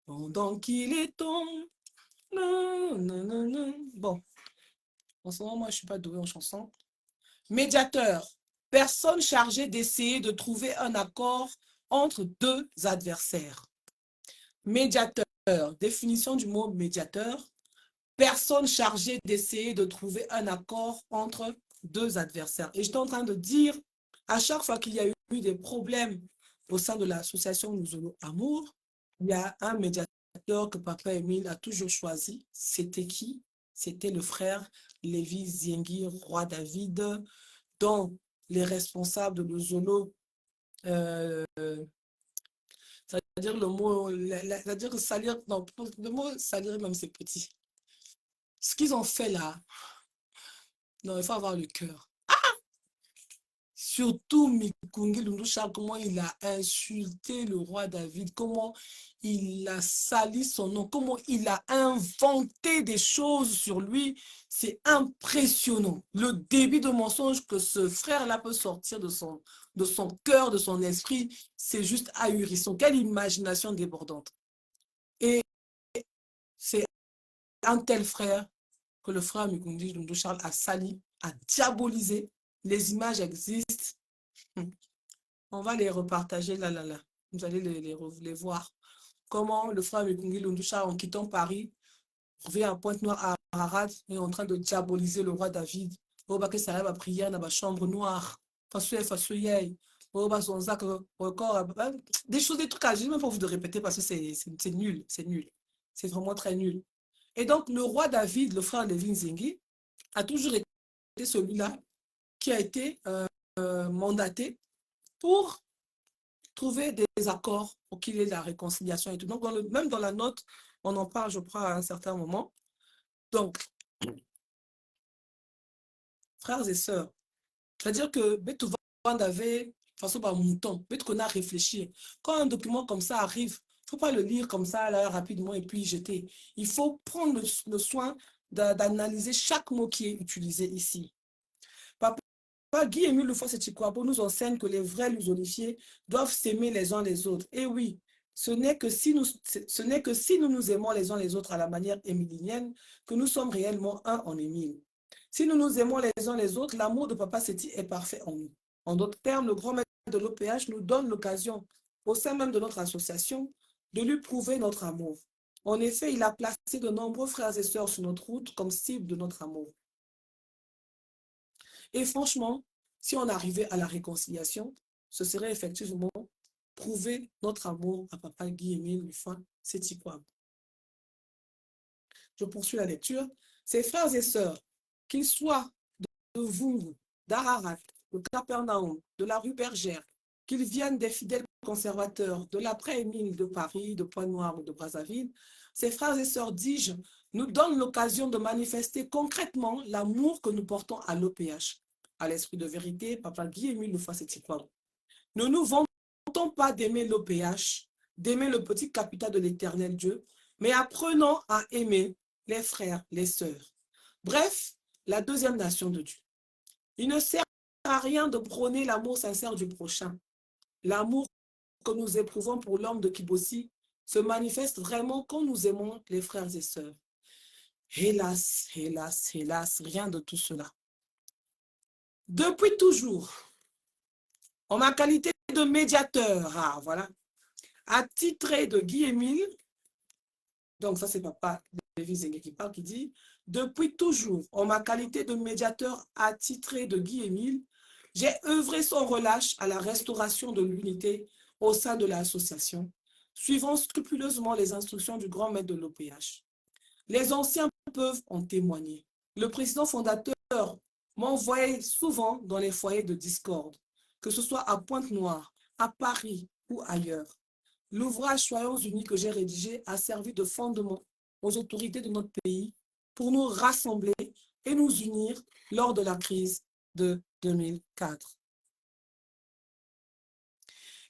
pendant qu'il est temps. Non, non, non, non. Bon, en ce moment, moi, je ne suis pas douée en chanson. Médiateur. Personne chargée d'essayer de trouver un accord entre deux adversaires. Médiateur. Définition du mot médiateur. Personne chargée d'essayer de trouver un accord entre deux adversaires. Et j'étais en train de dire, à chaque fois qu'il y a eu des problèmes au sein de l'association Nous Amour, il y a un médiateur que Papa Émile a toujours choisi. C'était qui? C'était le frère Lévi Ziengi, roi David, dont les responsables de Luzolo, c'est-à-dire le mot, c'est-à-dire salir, non, le mot salir même c'est petit. Ce qu'ils ont fait là, non, il faut avoir le cœur. Surtout Mikungi Lundusha, comment il a insulté le roi David, comment il a sali son nom, comment il a inventé des choses sur lui. C'est impressionnant. Le débit de mensonge que ce frère-là peut sortir de son cœur, de son esprit, c'est juste ahurissant. Quelle imagination débordante. Et c'est un tel frère que le frère Mikungi Lundusha a sali, a diabolisé. Les images existent. On va les repartager là. Vous allez les voir. Comment le frère Mikungi Lundusha, en quittant Paris, revient à Pointe-Noire à Ararat et est en train de diaboliser le roi David. Au bas que ça arrive à prier dans la chambre noire. Des choses, des trucs à dire, même pas vous de répéter parce que c'est nul. C'est nul. C'est vraiment très nul. Et donc, le roi David, le frère Lévi Nzengi, a toujours été celui-là qui a été mandaté pour trouver des accords pour qu'il y ait la réconciliation et tout. Donc, même dans la note, on en parle, je crois, à un certain moment. Donc, frères et sœurs, c'est-à-dire que Beethoven avait, façon par mouton, qu'on a réfléchi. Quand un document comme ça arrive, il ne faut pas le lire comme ça, là, rapidement, et puis jeter. Il faut prendre le soin d'analyser chaque mot qui est utilisé ici. Guy-Émile Lefort-Setchikwabo nous enseigne que les vrais lusonifiés doivent s'aimer les uns les autres. Et oui, ce n'est que si nous nous aimons les uns les autres à la manière émilinienne que nous sommes réellement un en Émile. Si nous nous aimons les uns les autres, l'amour de Papa Seti est parfait en nous. En d'autres termes, le grand maître de l'OPH nous donne l'occasion, au sein même de notre association, de lui prouver notre amour. En effet, il a placé de nombreux frères et sœurs sur notre route comme cible de notre amour. Et franchement, si on arrivait à la réconciliation, ce serait effectivement prouver notre amour à Papa Guy-Émile Lefort-Setchikwabo. Je poursuis la lecture. Ses frères et sœurs, qu'ils soient de Vungu, d'Ararat, de Capernaum, de la rue Bergère, qu'ils viennent des fidèles conservateurs de l'après-Émile de Paris, de Pointe-Noire ou de Brazzaville, ses frères et sœurs, dis-je, nous donnent l'occasion de manifester concrètement l'amour que nous portons à l'OPH, à l'esprit de vérité, Papa Guy-Émile Lefort-Setchikwabo. Ne nous vantons pas d'aimer l'OPH, d'aimer le petit capital de l'éternel Dieu, mais apprenons à aimer les frères, les sœurs. Bref, la deuxième nation de Dieu. Il ne sert à rien de prôner l'amour sincère du prochain. L'amour que nous éprouvons pour l'homme de Kibossi se manifeste vraiment quand nous aimons les frères et sœurs. Hélas, hélas, hélas, rien de tout cela. Depuis toujours, en ma qualité de médiateur, voilà, attitré de Guy-Émile, donc ça c'est Papa Lévi Nzengi qui parle, qui dit « Depuis toujours, en ma qualité de médiateur attitré de Guy-Émile, j'ai œuvré sans relâche à la restauration de l'unité au sein de l'association, suivant scrupuleusement les instructions du grand maître de l'OPH. Les anciens peuvent en témoigner. Le président fondateur m'envoyait souvent dans les foyers de discorde, que ce soit à Pointe-Noire, à Paris ou ailleurs. L'ouvrage Soyons unis que j'ai rédigé a servi de fondement aux autorités de notre pays pour nous rassembler et nous unir lors de la crise de 2004.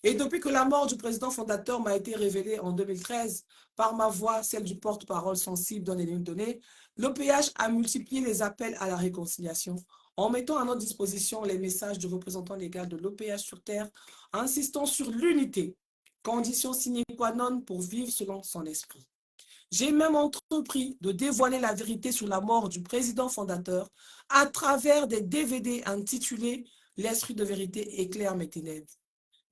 Et depuis que la mort du président fondateur m'a été révélée en 2013, par ma voix, celle du porte-parole sensible dans les lignes données, l'OPH a multiplié les appels à la réconciliation en mettant à notre disposition les messages du représentant légal de l'OPH sur Terre, insistant sur l'unité, condition sine qua non pour vivre selon son esprit. J'ai même entrepris de dévoiler la vérité sur la mort du président fondateur à travers des DVD intitulés « L'esprit de vérité éclaire mes ténèbres ».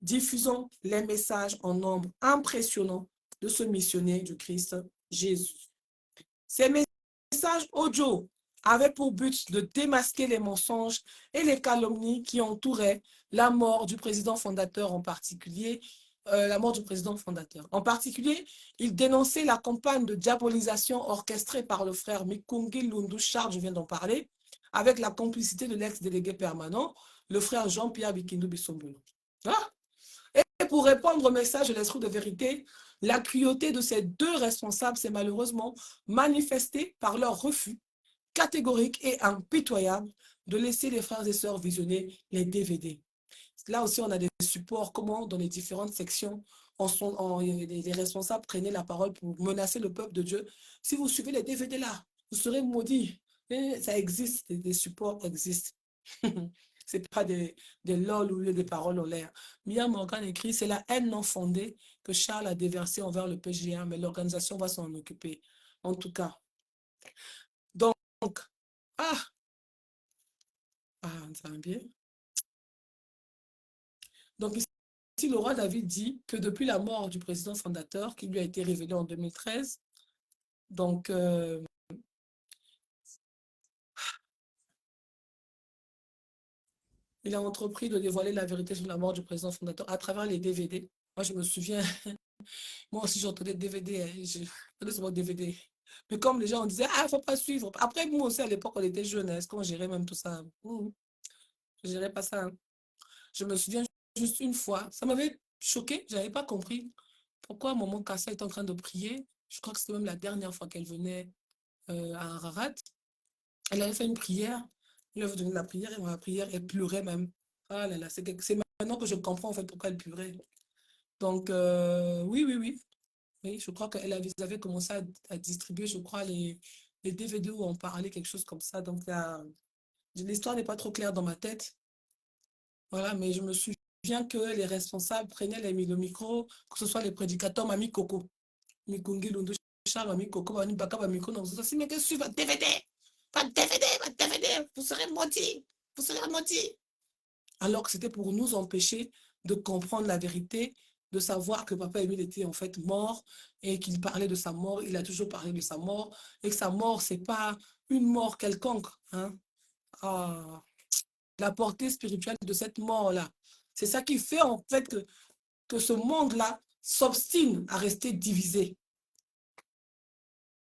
Diffusons les messages en nombre impressionnant de ce missionnaire du Christ Jésus. Ces messages audio avaient pour but de démasquer les mensonges et les calomnies qui entouraient la mort du président fondateur en particulier. En particulier, il dénonçait la campagne de diabolisation orchestrée par le frère Mikungi Lundu Charles, je viens d'en parler, avec la complicité de l'ex-délégué permanent, le frère Jean-Pierre Bikindu Bissombolo. Ah! Et pour répondre au message de l'esprit de vérité, la cruauté de ces deux responsables s'est malheureusement manifestée par leur refus catégorique et impitoyable de laisser les frères et sœurs visionner les DVD. Là aussi, on a des supports, comment dans les différentes sections, les responsables prenaient la parole pour menacer le peuple de Dieu. Si vous suivez les DVD là, vous serez maudits. Et ça existe, des supports existent. Ce n'est pas des lol ou des paroles en l'air. Mia Morgan écrit, c'est la haine non fondée que Charles a déversée envers le PGA, mais l'organisation va s'en occuper. En tout cas. Donc, ça va bien. Donc, ici, le roi David dit que depuis la mort du président fondateur, qui lui a été révélé en 2013, donc, il a entrepris de dévoiler la vérité sur la mort du président fondateur à travers les DVD. Moi, je me souviens, moi aussi, j'entendais DVD, j'entendais sur mon DVD. Mais comme les gens disaient, ah, il ne faut pas suivre. Après, moi aussi, à l'époque, on était jeunes, est-ce qu'on gérait même tout ça? Je ne gérais pas ça. Je me souviens juste une fois, ça m'avait choqué, je n'avais pas compris pourquoi maman Kassa est en train de prier. Je crois que c'était même la dernière fois qu'elle venait à Ararat. Elle avait fait une prière, elle avait donné la prière, et dans la prière, elle pleurait même. Ah là là, c'est maintenant que je comprends en fait pourquoi elle pleurait. Donc, oui. Oui, je crois qu'elle avait commencé à distribuer, je crois, les DVD où on parlait, quelque chose comme ça. Donc, l'histoire n'est pas trop claire dans ma tête. Voilà, mais je me souviens que les responsables prenaient le micro, que ce soit les prédicateurs, Mami Coco, Mikungi Lundu Charles, Mami Coco, Mami Baka, Mami Coco, donc si mais que suivre DVD, pas de DVD, pas de DVD, vous serez maudits, vous serez maudits. Alors que c'était pour nous empêcher de comprendre la vérité, de savoir que Papa Émile était en fait mort et qu'il parlait de sa mort, il a toujours parlé de sa mort, et que sa mort, c'est pas une mort quelconque. Hein? Ah, la portée spirituelle de cette mort-là. C'est ça qui fait en fait que ce monde-là s'obstine à rester divisé.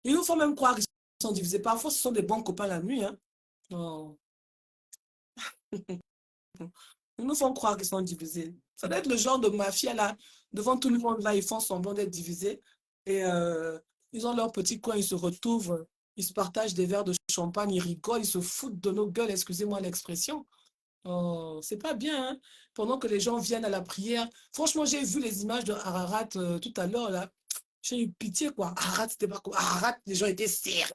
Il nous faut même croire qu'ils sont divisés. Parfois, ce sont des bons copains la nuit. Hein? Oh. Ils nous font croire qu'ils sont divisés. Ça doit être le genre de mafia là, devant tout le monde là, ils font semblant d'être divisés. Et ils ont leur petit coin, ils se retrouvent, ils se partagent des verres de champagne, ils rigolent, ils se foutent de nos gueules, excusez-moi l'expression. Oh, c'est pas bien, hein? Pendant que les gens viennent à la prière. Franchement, j'ai vu les images de Ararat tout à l'heure là. J'ai eu pitié quoi. Ararat, c'était pas quoi. Ararat, les gens étaient serrés.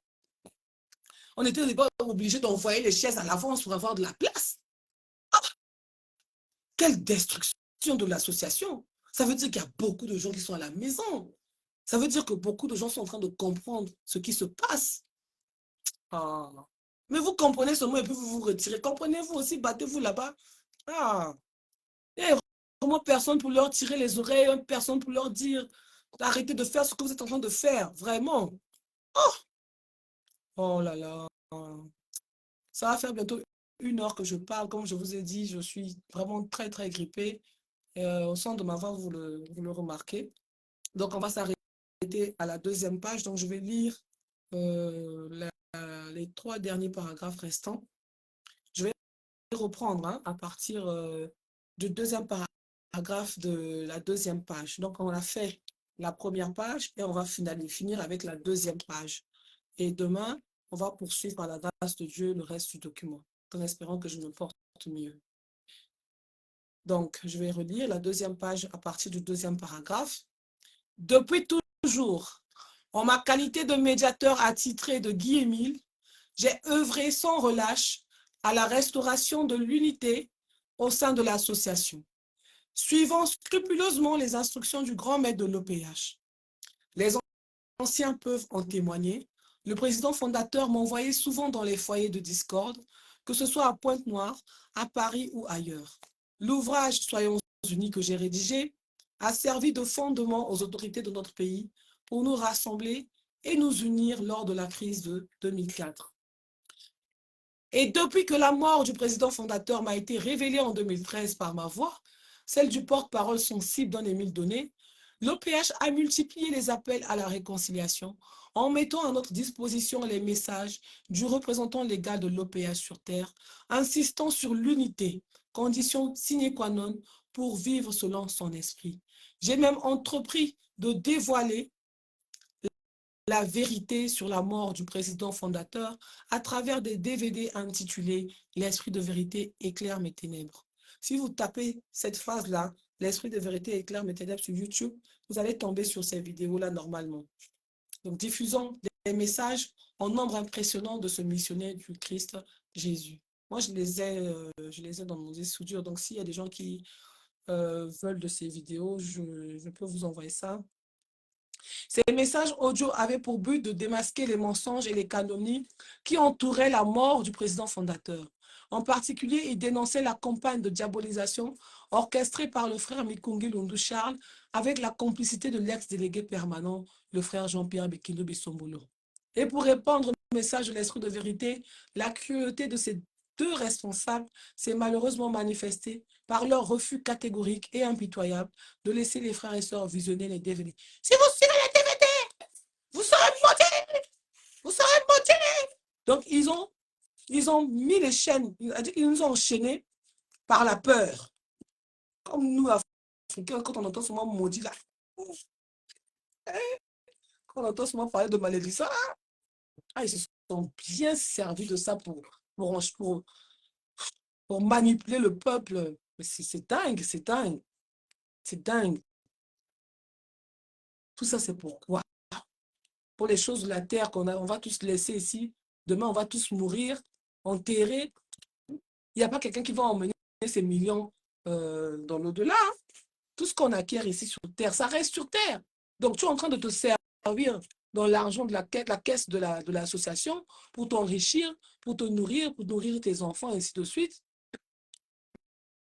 On était obligés d'envoyer les chaises à l'avance pour avoir de la place. Quelle destruction de l'association! Ça veut dire qu'il y a beaucoup de gens qui sont à la maison. Ça veut dire que beaucoup de gens sont en train de comprendre ce qui se passe. Ah. Mais vous comprenez seulement et puis vous vous retirez. Comprenez-vous aussi, battez-vous là-bas. Ah. Et vraiment personne pour leur tirer les oreilles, personne pour leur dire arrêtez de faire ce que vous êtes en train de faire. Vraiment. Oh, oh là là. Ça va faire bientôt 1 heure que je parle. Comme je vous ai dit, je suis vraiment très, très grippée. Au son de ma voix, vous le remarquez. Donc, on va s'arrêter à la deuxième page. Donc, je vais lire les 3 derniers paragraphes restants. Je vais reprendre hein, à partir du deuxième paragraphe de la deuxième page. Donc, on a fait la première page et on va finir avec la deuxième page. Et demain, on va poursuivre par la grâce de Dieu le reste du document, en espérant que je me porte mieux. Donc, je vais relire la deuxième page à partir du deuxième paragraphe. Depuis toujours, en ma qualité de médiateur attitré de Guy-Émile, j'ai œuvré sans relâche à la restauration de l'unité au sein de l'association, suivant scrupuleusement les instructions du grand maître de l'OPH. Les anciens peuvent en témoigner. Le président fondateur m'envoyait souvent dans les foyers de discorde, que ce soit à Pointe-Noire, à Paris ou ailleurs. L'ouvrage Soyons unis que j'ai rédigé a servi de fondement aux autorités de notre pays pour nous rassembler et nous unir lors de la crise de 2004. Et depuis que la mort du président fondateur m'a été révélée en 2013 par ma voix, celle du porte-parole sensible d'un Émile Donné, l'OPH a multiplié les appels à la réconciliation en mettant à notre disposition les messages du représentant légal de l'OPH sur Terre, insistant sur l'unité, condition sine qua non pour vivre selon son esprit. J'ai même entrepris de dévoiler la vérité sur la mort du président fondateur à travers des DVD intitulés « L'esprit de vérité éclaire mes ténèbres ». Si vous tapez cette phrase-là, « L'esprit de vérité éclaire mes ténèbres » sur YouTube, vous allez tomber sur ces vidéos-là normalement. Donc, diffusons des messages en nombre impressionnant de ce missionnaire du Christ Jésus. Moi, je les ai dans mon disque dur. Donc, s'il y a des gens qui veulent de ces vidéos, je peux vous envoyer ça. Ces messages audio avaient pour but de démasquer les mensonges et les calomnies qui entouraient la mort du président fondateur. En particulier, ils dénonçaient la campagne de diabolisation orchestrée par le frère Mikungi Lundu Charles avec la complicité de l'ex-délégué permanent, le frère Jean-Pierre Bikindo Bissombolo. Et pour répandre le message de l'esprit de vérité, la cruauté de ces deux responsables s'est malheureusement manifestée par leur refus catégorique et impitoyable de laisser les frères et sœurs visionner les DVD. Si vous suivez les DVD, vous serez motivés, vous serez motivés. Donc, ils ont mis les chaînes, ils nous ont enchaînés par la peur. Comme nous, Africains, quand on entend souvent maudit là, quand on entend souvent parler de malédiction, ils se sont bien servis de ça pour manipuler le peuple. Mais c'est dingue, c'est dingue, c'est dingue. Tout ça, c'est pourquoi? Pour les choses de la terre on va tous laisser ici. Demain, on va tous mourir, enterrer. Il n'y a pas quelqu'un qui va emmener ces millions dans l'au-delà. Tout ce qu'on acquiert ici sur terre, ça reste sur terre. Donc, tu es en train de te servir dans l'argent de la caisse de l'association pour t'enrichir, pour te nourrir, pour nourrir tes enfants, et ainsi de suite.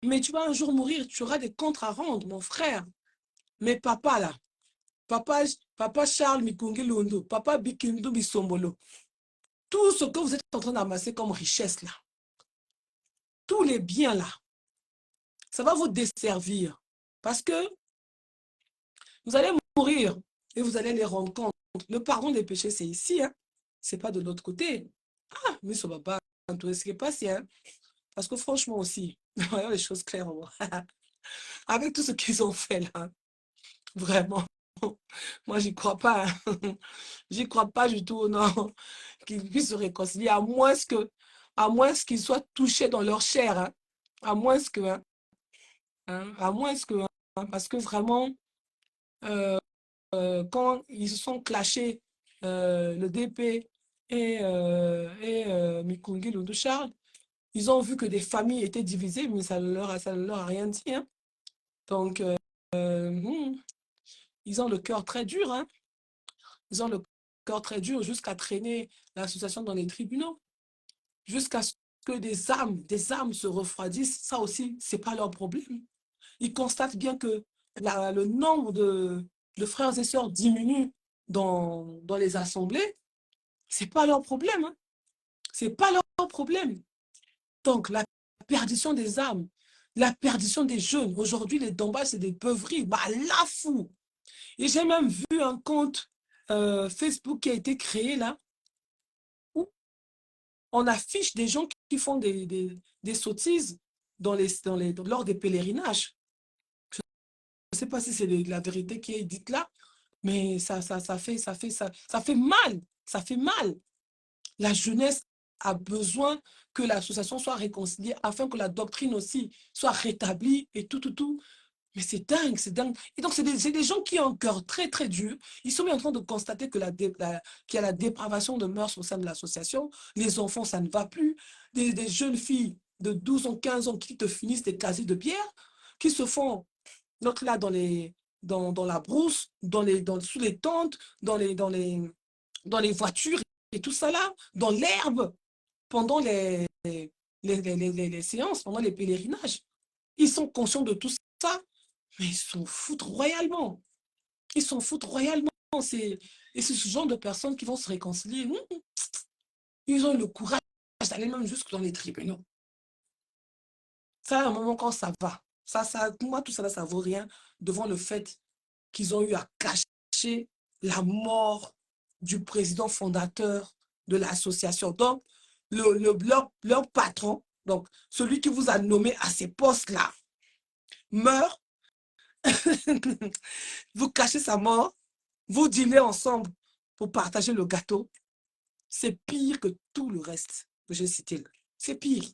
Mais tu vas un jour mourir, tu auras des comptes à rendre, mon frère. Mais papa, là, papa Charles Mikungi Lundu, papa Bikindu Bisombolo, tout ce que vous êtes en train d'amasser comme richesse, là, tous les biens, là, ça va vous desservir. Parce que vous allez mourir et vous allez les rendre compte. Le pardon des péchés, c'est ici, hein. C'est pas de l'autre côté. Ah, mais ça va pas. Tout ce qui est passé, hein. Parce que franchement aussi, voyons les choses clairement. Avec tout ce qu'ils ont fait là, vraiment, moi j'y crois pas. Hein. J'y crois pas du tout, non. Qu'ils puissent se réconcilier, à moins qu'ils soient touchés dans leur chair. Hein. À moins que, à moins que, parce que vraiment, quand ils se sont clashés, le DP et Mikungi Lundu Charles, ils ont vu que des familles étaient divisées, mais ça ne leur a rien dit. Hein. Donc, ils ont le cœur très dur. Hein. Ils ont le cœur très dur jusqu'à traîner l'association dans les tribunaux, jusqu'à ce que des âmes se refroidissent. Ça aussi, ce n'est pas leur problème. Ils constatent bien que le nombre de frères et sœurs diminue dans les assemblées. Ce n'est pas leur problème. Hein. Ce n'est pas leur problème. Donc, la perdition des âmes, la perdition des jeunes. Aujourd'hui, les Dombas, c'est des beuveries. Bah, là, fou. Et j'ai même vu un compte Facebook qui a été créé là, où on affiche des gens qui font des sottises lors des pèlerinages. Je ne sais pas si c'est la vérité qui est dite là, mais ça fait mal. Ça fait mal. La jeunesse a besoin que l'association soit réconciliée afin que la doctrine aussi soit rétablie et tout. Mais c'est dingue, c'est dingue. Et donc, c'est des gens qui ont un cœur très, très dur. Ils sont bien en train de constater que qu'il y a la dépravation de mœurs au sein de l'association. Les enfants, ça ne va plus. Des jeunes filles de 12 ans, 15 ans qui te finissent des casiers de bière, qui se font, donc là, dans la brousse, sous les tentes, dans les voitures et tout ça là, dans l'herbe, pendant les séances, pendant les pèlerinages. Ils sont conscients de tout ça, mais ils s'en foutent royalement. Ils s'en foutent royalement. Et c'est ce genre de personnes qui vont se réconcilier. Ils ont le courage d'aller même jusque dans les tribunaux. Ça, à un moment, quand ça va, moi, tout ça, là, ça vaut rien devant le fait qu'ils ont eu à cacher la mort du président fondateur de l'association. Donc, leur patron, donc celui qui vous a nommé à ces postes-là, meurt, vous cachez sa mort, vous dînez ensemble pour partager le gâteau. C'est pire que tout le reste que j'ai cité là. C'est pire.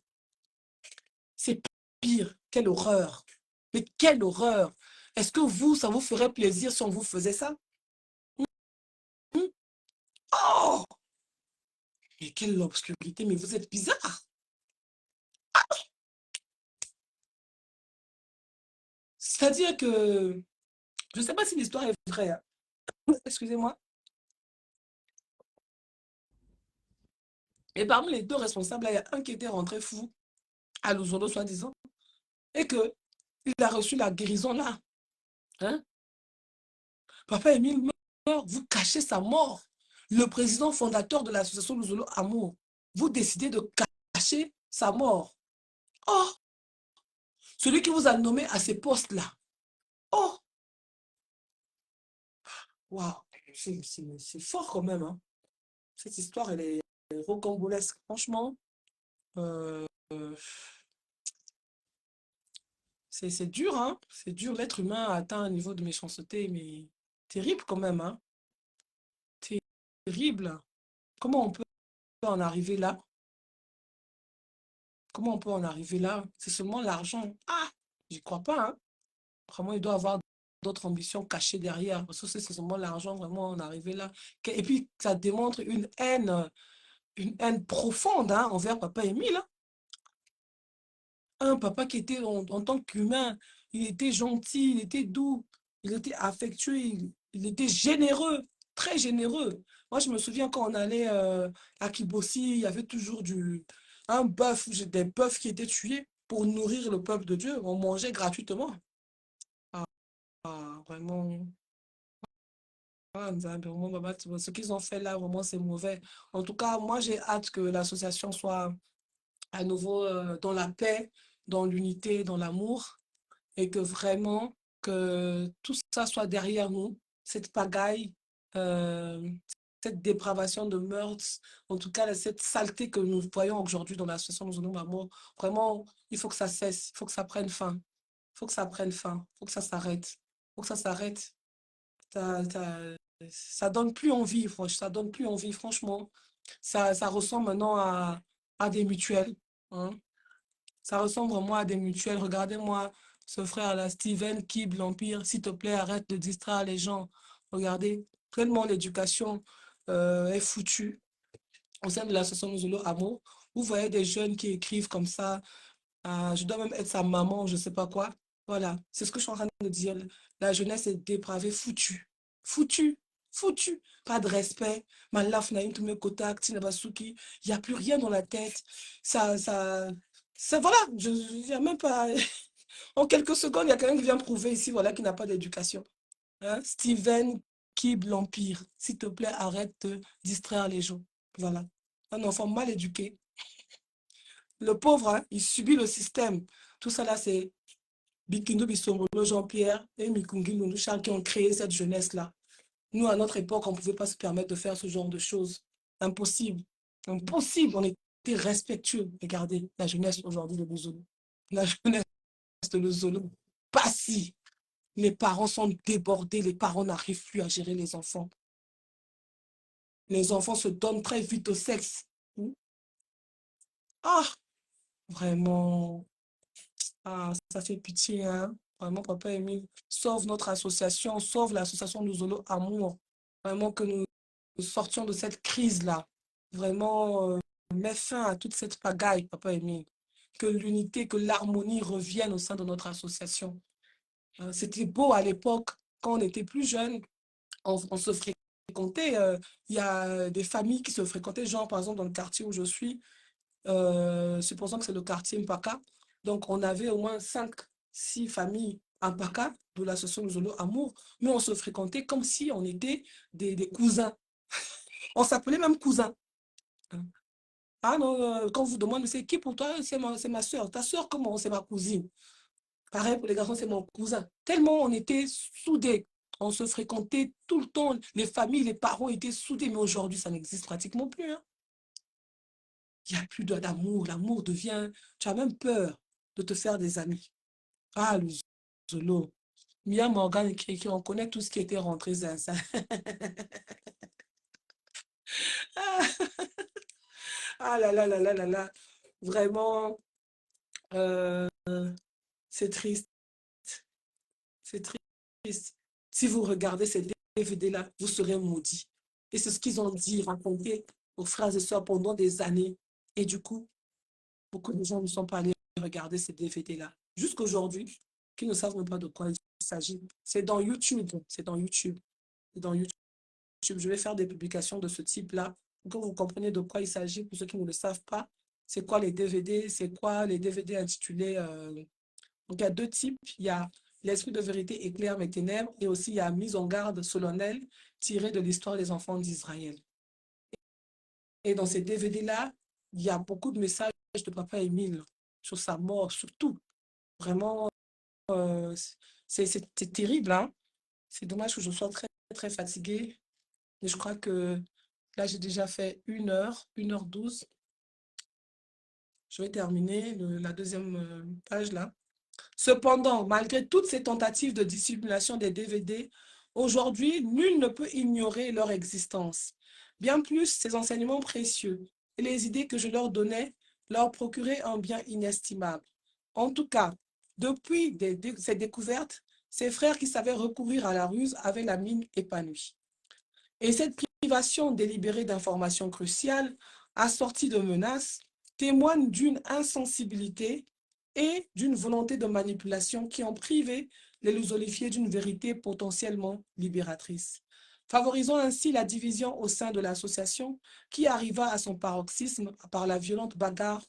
C'est pire. Quelle horreur. Mais quelle horreur. Est-ce que vous, ça vous ferait plaisir si on vous faisait ça? Oh! Mais quelle obscurité, mais vous êtes bizarre. C'est-à-dire que, je ne sais pas si l'histoire est vraie, hein. Excusez-moi. Et parmi les deux responsables, il y a un qui était rentré fou à Luzolo, soi-disant, et que il a reçu la guérison là. Hein? Papa Émile meurt, vous cachez sa mort. Le président fondateur de l'association Luzolo Amour, vous décidez de cacher sa mort. Oh, celui qui vous a nommé à ces postes-là. Oh, waouh, c'est fort quand même, hein. Cette histoire, elle est rocambolesque. Franchement, euh, euh, c'est dur, hein. C'est dur. L'être humain a atteint un niveau de méchanceté, mais terrible quand même, hein. Terrible. Comment on peut en arriver là? Comment on peut en arriver là? C'est seulement l'argent. Ah, j'y crois pas, hein. Vraiment, il doit avoir d'autres ambitions cachées derrière. Parce que c'est seulement l'argent, vraiment, en arriver là. Et puis, ça démontre une haine profonde, hein, envers Papa Émile, hein. Un papa qui était en tant qu'humain, il était gentil, il était doux, il était affectueux, il était généreux, très généreux. Moi, je me souviens quand on allait à Kibossi, il y avait toujours un bœuf, des bœufs qui étaient tués pour nourrir le peuple de Dieu. On mangeait gratuitement. Ah, vraiment, vraiment, ce qu'ils ont fait là, vraiment, c'est mauvais. En tout cas, moi, j'ai hâte que l'association soit à nouveau dans la paix, dans l'unité, dans l'amour, et que vraiment, que tout ça soit derrière nous, cette pagaille, euh, cette dépravation de meurtres, en tout cas, cette saleté que nous voyons aujourd'hui dans l'association Nous Honorons Amour. Vraiment, il faut que ça cesse, il faut que ça prenne fin, il faut que ça prenne fin, il faut que ça s'arrête, il faut que ça s'arrête. Ça, ça, ça donne plus envie, ça donne plus envie, franchement. Ça ressemble maintenant à des mutuelles, hein. Ça ressemble vraiment à des mutuelles. Regardez-moi ce frère-là, Steven Kib, l'Empire. S'il te plaît, arrête de distraire les gens. Regardez, tellement l'éducation est foutue au sein de l'association Musolo Amour. Vous voyez des jeunes qui écrivent comme ça. Je dois même être sa maman, je ne sais pas quoi. Voilà, c'est ce que je suis en train de dire. La jeunesse est dépravée, foutue. Foutue, foutue. Pas de respect. Malaf naïm tous mes kotak, tinabasuki. Il n'y a plus rien dans la tête. Voilà, il n'y a même pas. En quelques secondes, il y a quelqu'un qui vient prouver ici, voilà, qu'il n'a pas d'éducation. Hein? Steven Kib, l'Empire. S'il te plaît, arrête de distraire les gens. Voilà. Un enfant mal éduqué. Le pauvre, hein, il subit le système. Tout ça là, c'est Bikindo Bissombolo, Jean-Pierre et Mikungi Lulu Charles qui ont créé cette jeunesse-là. Nous, à notre époque, on ne pouvait pas se permettre de faire ce genre de choses. Impossible. Impossible. On était respectueux. Regardez, la jeunesse aujourd'hui de Luzolo. La jeunesse de Luzolo. Pas si. Les parents sont débordés. Les parents n'arrivent plus à gérer les enfants. Les enfants se donnent très vite au sexe. Ah, vraiment, ah, ça fait pitié, hein. Vraiment, Papa Émile, sauve notre association, sauve l'association Nous Amour. Vraiment que nous sortions de cette crise-là. Vraiment, mets fin à toute cette pagaille, Papa Émile. Que l'unité, que l'harmonie revienne au sein de notre association. C'était beau à l'époque, quand on était plus jeunes, on se fréquentait. Il y a des familles qui se fréquentaient, genre par exemple dans le quartier où je suis, supposons que c'est le quartier Mpaka. Donc on avait au moins 5, 6 familles Mpaka de l'association Zolo Amour, mais on se fréquentait comme si on était des cousins. On s'appelait même cousins. Ah non, quand vous demandez, c'est qui pour toi? C'est ma soeur. Ta soeur, comment? C'est ma cousine. Pareil pour les garçons, c'est mon cousin. Tellement on était soudés. On se fréquentait tout le temps. Les familles, les parents étaient soudés. Mais aujourd'hui, ça n'existe pratiquement plus, hein. Il n'y a plus d'amour. L'amour devient... Tu as même peur de te faire des amis. Ah, le Zolo. Mia Morgan, on connaît tout ce qui était rentré, ça. Ah là là là là là là. Vraiment, euh, c'est triste. C'est triste. Si vous regardez ces DVD-là, vous serez maudits. Et c'est ce qu'ils ont dit, raconté aux frères et sœurs pendant des années. Et du coup, beaucoup de gens ne sont pas allés regarder ces DVD-là. Jusqu'aujourd'hui, qui ne savent même pas de quoi il s'agit. C'est dans YouTube. C'est dans YouTube. C'est dans YouTube. Je vais faire des publications de ce type-là pour que vous compreniez de quoi il s'agit. Pour ceux qui ne le savent pas, c'est quoi les DVD? C'est quoi les DVD intitulés donc, il y a deux types. Il y a l'esprit de vérité éclaire mes ténèbres et aussi il y a mise en garde solennelle tirée de l'histoire des enfants d'Israël. Et dans ces DVD-là, il y a beaucoup de messages de Papa Émile sur sa mort, surtout. Vraiment, euh, c'est terrible, hein? C'est dommage que je sois très, très fatiguée. Mais je crois que là, j'ai déjà fait 1 heure 12. Je vais terminer la deuxième page là. Cependant, malgré toutes ces tentatives de dissimulation des DVD, aujourd'hui, nul ne peut ignorer leur existence. Bien plus, ces enseignements précieux et les idées que je leur donnais leur procuraient un bien inestimable. En tout cas, depuis ces découvertes, ces frères qui savaient recourir à la ruse avaient la mine épanouie. Et cette privation délibérée d'informations cruciales, assortie de menaces, témoigne d'une insensibilité et d'une volonté de manipulation qui ont privé les lusolifiés d'une vérité potentiellement libératrice, favorisant ainsi la division au sein de l'association qui arriva à son paroxysme par la violente bagarre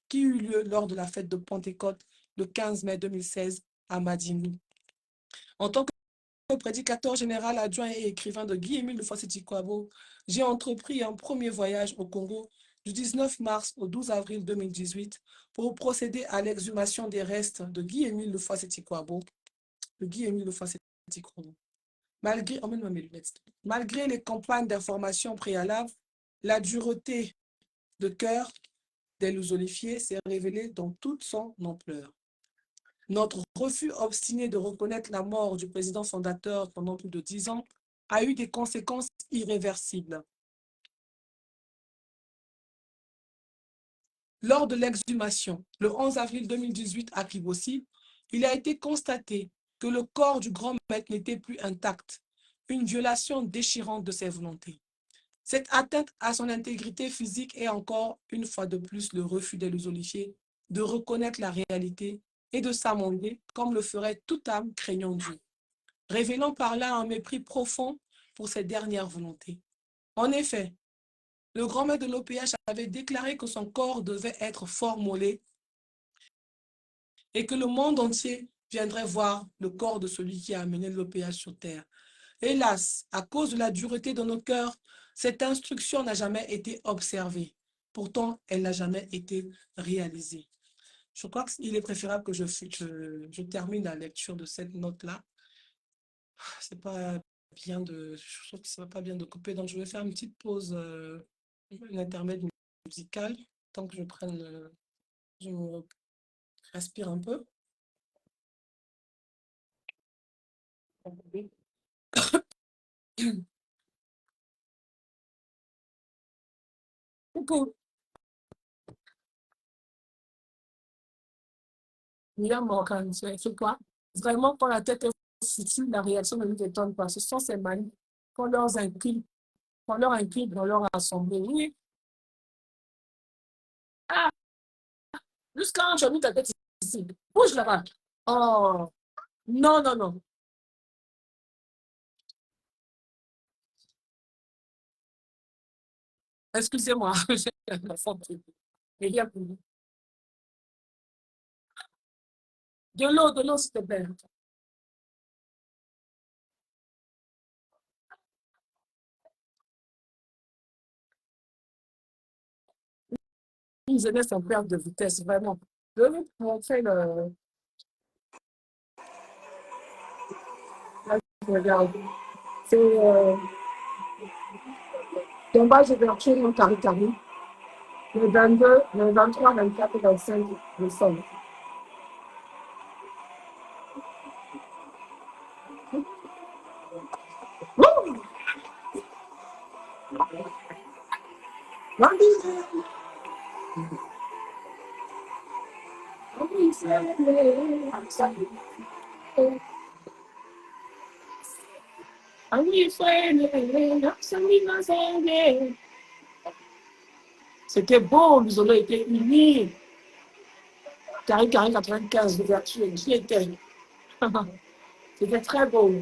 qui eut lieu lors de la fête de Pentecôte le 15 mai 2016 à Madimou. En tant que prédicateur général adjoint et écrivain de Guy-Émile de Fossé-Tikwabo, j'ai entrepris un premier voyage au Congo du 19 mars au 12 avril 2018 pour procéder à l'exhumation des restes de Guy-Émile de Fossé-Tikwabo. Malgré, oh, malgré les campagnes d'information préalables, la dureté de cœur des lusolifiés s'est révélée dans toute son ampleur. Notre refus obstiné de reconnaître la mort du président fondateur pendant plus de 10 ans a eu des conséquences irréversibles. Lors de l'exhumation, le 11 avril 2018 à Kibossi, il a été constaté que le corps du grand maître n'était plus intact, une violation déchirante de ses volontés. Cette atteinte à son intégrité physique est encore, une fois de plus, le refus des lusolifiés de reconnaître la réalité et de s'amender comme le ferait toute âme craignant Dieu, révélant par là un mépris profond pour ses dernières volontés. En effet, le grand maître de l'OPH avait déclaré que son corps devait être formolé et que le monde entier viendrait voir le corps de celui qui a amené l'OPH sur terre. Hélas, à cause de la dureté de nos cœurs, cette instruction n'a jamais été observée. Pourtant, elle n'a jamais été réalisée. Je crois qu'il est préférable que je termine la lecture de cette note-là. C'est pas bien de, je trouve que c'est pas bien de couper, donc je vais faire une petite pause, une intermède musicale, tant que je me respire un peu. Coucou. William Morgan, c'est quoi? Vraiment, quand la tête est foutue, la réaction ne nous étonne pas. Ce sont ces manies qu'on leur inculque dans leur assemblée. Oui. Ah, jusqu'à tu as mis ta tête ici. Bouge là-bas. Oh, non, non, non. Excusez-moi, j'ai la faute. Il y a plus. De l'eau, s'il te plaît. Une jeunesse en perte de vitesse, vraiment. Je vais vous montrer le. Là, je regarde. C'est Dommage d'ouverture en Cari-Cari, le 22, le 23, 24 et 25 décembre. Wouh! C'était beau, nous aurions été unis. Cari-Cari 95, l'ouverture, qui était? C'était très beau.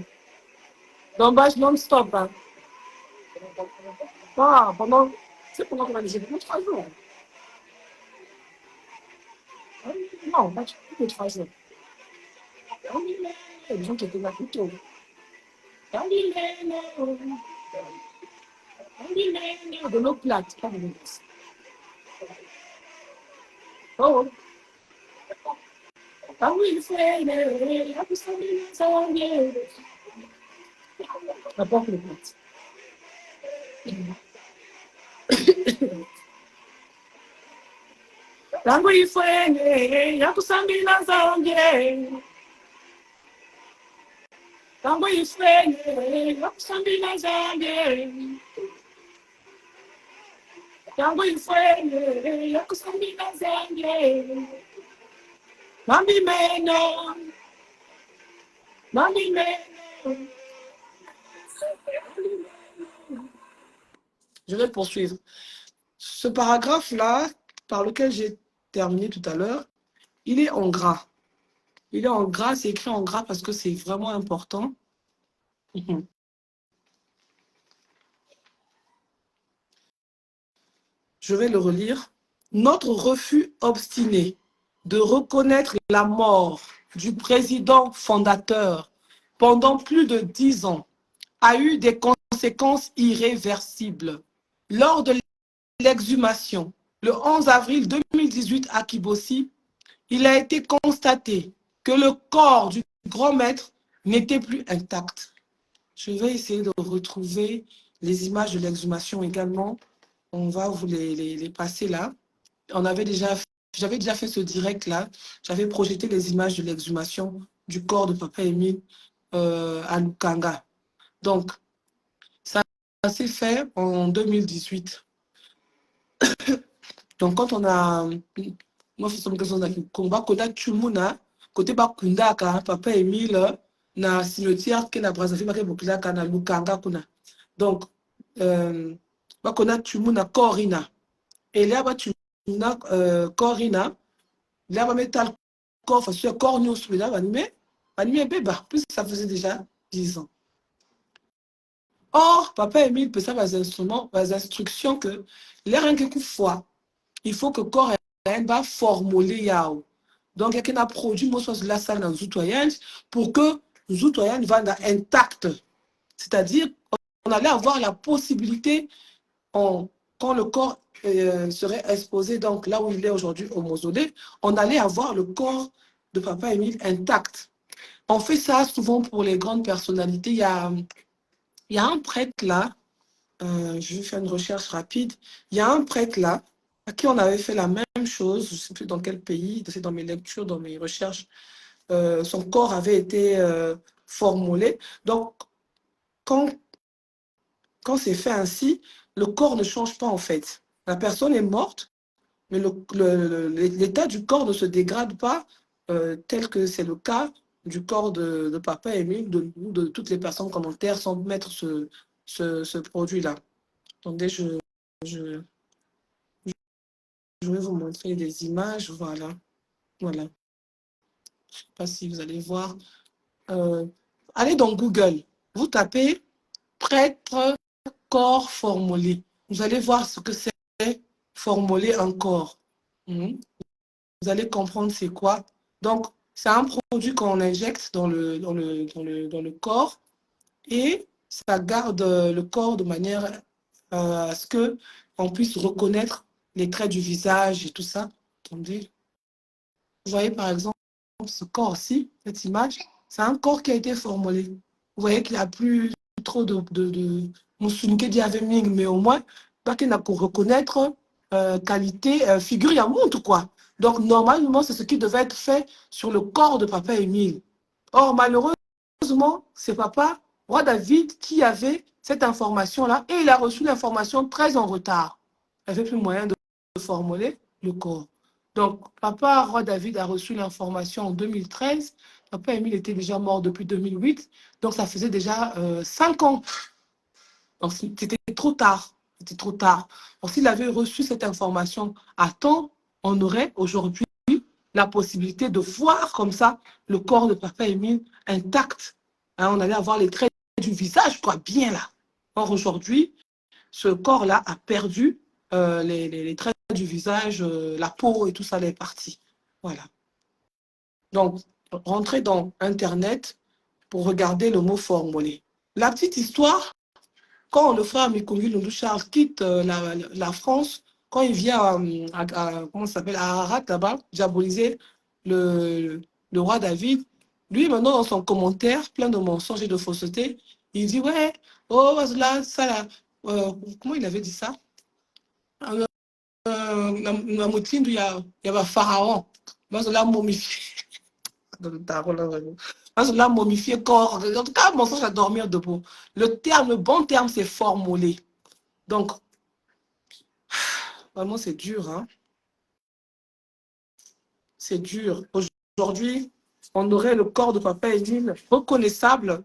Dommage non-stop. Hein. Ah, c'est pendant qu'on a déjà 3 jours. Non, pas plus de 3 jours. Il y a des gens qui étaient là plus tôt. De l'eau plate, pas de l'eau douce. Oh, ah oui, c'est la porte est plate. Tangu ifwene yakusambila zonke. Tangu ifwene yakusambila zonke. Tangu ifwene yakusambila zonke. Mami meno, mami meno. Je vais poursuivre. Ce paragraphe-là, par lequel j'ai terminé tout à l'heure, il est en gras. Il est en gras, c'est écrit en gras parce que c'est vraiment important. Je vais le relire. Notre refus obstiné de reconnaître la mort du président fondateur pendant plus de 10 ans a eu des conséquences irréversibles. Lors de l'exhumation, le 11 avril 2018 à Kibossi, il a été constaté que le corps du grand maître n'était plus intact. Je vais essayer de retrouver les images de l'exhumation également. On va vous les passer là. J'avais déjà fait ce direct là. J'avais projeté les images de l'exhumation du corps de Papa Émile à Lukanga. Donc, ça s'est fait en 2018. Donc, quand on a... Moi, je suis combat côté Bakundaka, Papa Émile, na cimetière que na Brazzaville, na Lukanga kuna. Donc, bakona tumuna Corina. Et là, tu Corina, là, va mettre le corps, parce que corps nous, là, va animer bébé, plus ça faisait déjà 10 ans. Or, Papa Émile peut ça les instruments, les instructions que les rien que fois, il faut que corps va formuler yao. Donc, il y a un produit, moi, soit la salle dans Zoutoyenne, pour que Zoutoyenne va intact. C'est-à-dire, on allait avoir la possibilité, quand le corps serait exposé, donc là où il est aujourd'hui au mausolée, on allait avoir le corps de Papa Émile intact. On fait ça souvent pour les grandes personnalités. Il y a un prêtre là, je vais faire une recherche rapide. Il y a un prêtre là, à qui on avait fait la même chose, je ne sais plus dans quel pays, c'est dans mes lectures, dans mes recherches, son corps avait été formulé. Donc, quand c'est fait ainsi, le corps ne change pas en fait. La personne est morte, mais l'état du corps ne se dégrade pas tel que c'est le cas du corps de Papa Émile, de toutes les personnes commentaires sans mettre ce produit-là. Attendez, je, je vais vous montrer des images. Voilà. Voilà. Je ne sais pas si vous allez voir. Allez dans Google. Vous tapez prêtre corps formolé. Vous allez voir ce que c'est formuler un corps. Vous allez comprendre c'est quoi. Donc, c'est un produit qu'on injecte dans le corps et ça garde le corps de manière à ce qu'on puisse reconnaître les traits du visage et tout ça. Attendez. Vous voyez par exemple ce corps-ci, cette image, c'est un corps qui a été formulé. Vous voyez qu'il n'y a plus trop de Moussounke Diaveming, mais au moins, pas qu'il n'a qu'à reconnaître qualité, figure, il y a montre quoi. Donc, normalement, c'est ce qui devait être fait sur le corps de Papa Émile. Or, malheureusement, c'est Papa Roi David qui avait cette information-là et il a reçu l'information très en retard. Il n'avait plus moyen de formuler le corps. Donc, Papa Roi David a reçu l'information en 2013. Papa Émile était déjà mort depuis 2008. Donc, ça faisait déjà 5 ans. Donc, c'était trop tard. C'était trop tard. Donc, s'il avait reçu cette information à temps, on aurait aujourd'hui la possibilité de voir comme ça le corps de Papa Émile intact. Hein, on allait avoir les traits du visage, quoi, bien là. Or, aujourd'hui, ce corps-là a perdu les traits du visage, la peau et tout ça est parti. Voilà. Donc, rentrez dans Internet pour regarder le mot formulé. La petite histoire, quand le frère Mikongi Loulou Charles quitte la France, quand il vient comment ça s'appelle, à Ararat, là-bas, diaboliser le roi David, lui, maintenant, dans son commentaire, plein de mensonges et de fausseté, il dit, ouais, oh, là, ça, là, comment il avait dit ça? Na mutindu ya bapharaon bazola momifier bazola momifier corps. En tout cas, mensonge à dormir debout. Le bon terme, c'est formuler. Donc, vraiment, c'est dur, hein. C'est dur. Aujourd'hui, on aurait le corps de Papa Émile reconnaissable,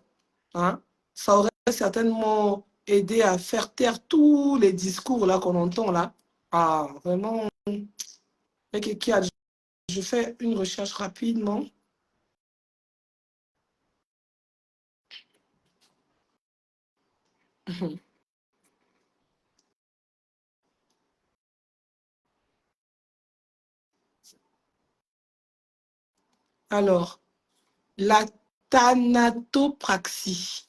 hein. Ça aurait certainement aidé à faire taire tous les discours là qu'on entend là. Ah, vraiment. Je fais une recherche rapidement. Alors, la thanatopraxie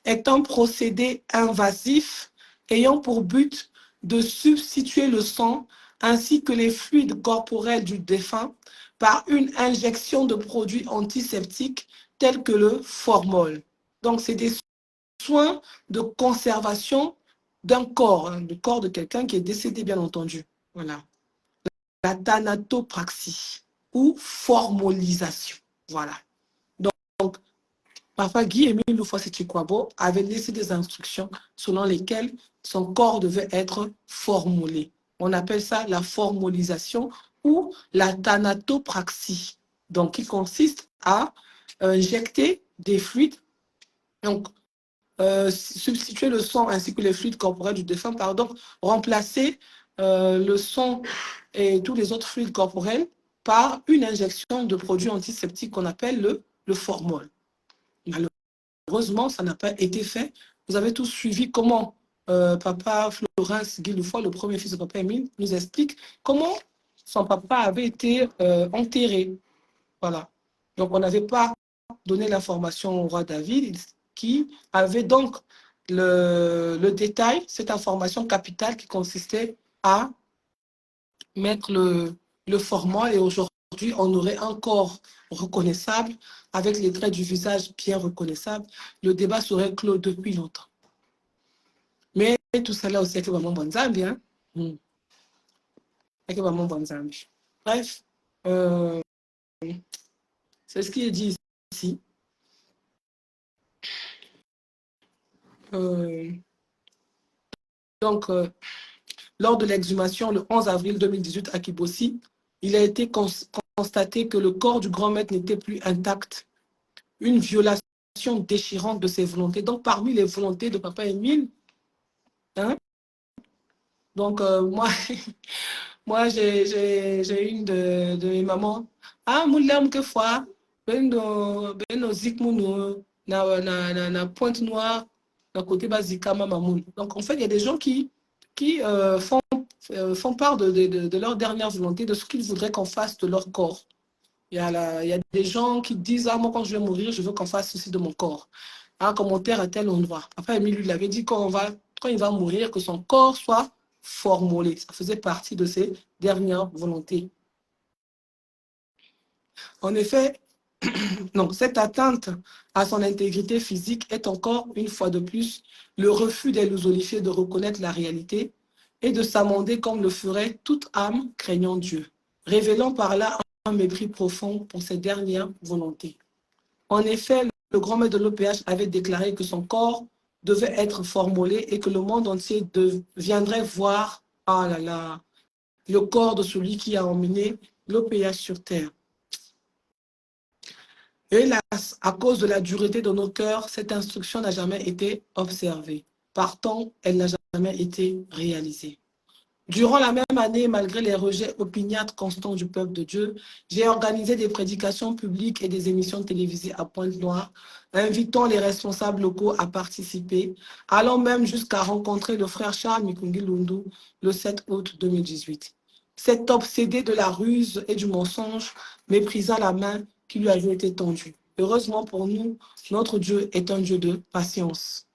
est un procédé invasif ayant pour but de substituer le sang ainsi que les fluides corporels du défunt par une injection de produits antiseptiques tels que le formol. Donc, c'est des soins de conservation d'un corps, hein, du corps de quelqu'un qui est décédé, bien entendu. Voilà. La thanatopraxie ou formolisation. Voilà. Donc, Papa Guy-Émile Loufoua-Setikwabo avait laissé des instructions selon lesquelles son corps devait être formulé. On appelle ça la formolisation ou la thanatopraxie, donc qui consiste à injecter des fluides, donc substituer le sang ainsi que les fluides corporels du défunt, pardon, remplacer le sang et tous les autres fluides corporels par une injection de produits antiseptiques qu'on appelle le formol. Malheureusement, ça n'a pas été fait. Vous avez tous suivi comment papa Florence Guy Loufoua, le premier fils de papa Émile, nous explique comment son papa avait été enterré. Voilà. Donc, on n'avait pas donné l'information au roi David, qui avait donc le détail, cette information capitale qui consistait à mettre le format et aujourd'hui, on aurait un corps reconnaissable avec les traits du visage bien reconnaissables. Le débat serait clos depuis longtemps. Mais tout cela aussi avec vraiment bon Zambie. Hein? Avec vraiment bon Zambie. Bref, c'est ce qui est dit ici. Donc, lors de l'exhumation le 11 avril 2018 à Kibossi, il a été constaté que le corps du grand maître n'était plus intact. Une violation déchirante de ses volontés. Donc, parmi les volontés de Papa Émile, hein, donc moi, moi j'ai une de mes mamans. Ah, mon lame que fois, ben no zik na pointe noire, d'un côté bazika mamoun. Donc, en fait, il y a des gens qui font part de leur dernière volonté, de ce qu'ils voudraient qu'on fasse de leur corps. Il y a des gens qui disent, ah, moi, quand je vais mourir, je veux qu'on fasse ceci de mon corps. Un commentaire à tel endroit. Après, Émile lui avait dit quand il va mourir, que son corps soit formolé. Ça faisait partie de ses dernières volontés. En effet, donc, cette atteinte à son intégrité physique est encore, une fois de plus, le refus des losolifiés de reconnaître la réalité et de s'amender comme le ferait toute âme craignant Dieu, révélant par là un mépris profond pour ses dernières volontés. En effet, le grand maître de l'OPH avait déclaré que son corps devait être formolé et que le monde entier viendrait voir le corps de celui qui a emmené l'OPH sur terre. Hélas, à cause de la dureté de nos cœurs, cette instruction n'a jamais été observée. Partant, elle n'a jamais été réalisée. Durant la même année, malgré les rejets opiniâtres constants du peuple de Dieu, j'ai organisé des prédications publiques et des émissions télévisées à Pointe-Noire, invitant les responsables locaux à participer, allant même jusqu'à rencontrer le frère Charles Mikungi Lundu le 7 août 2018. Cet obsédé de la ruse et du mensonge méprisa la main qui lui avait été tendue. Heureusement pour nous, notre Dieu est un Dieu de patience.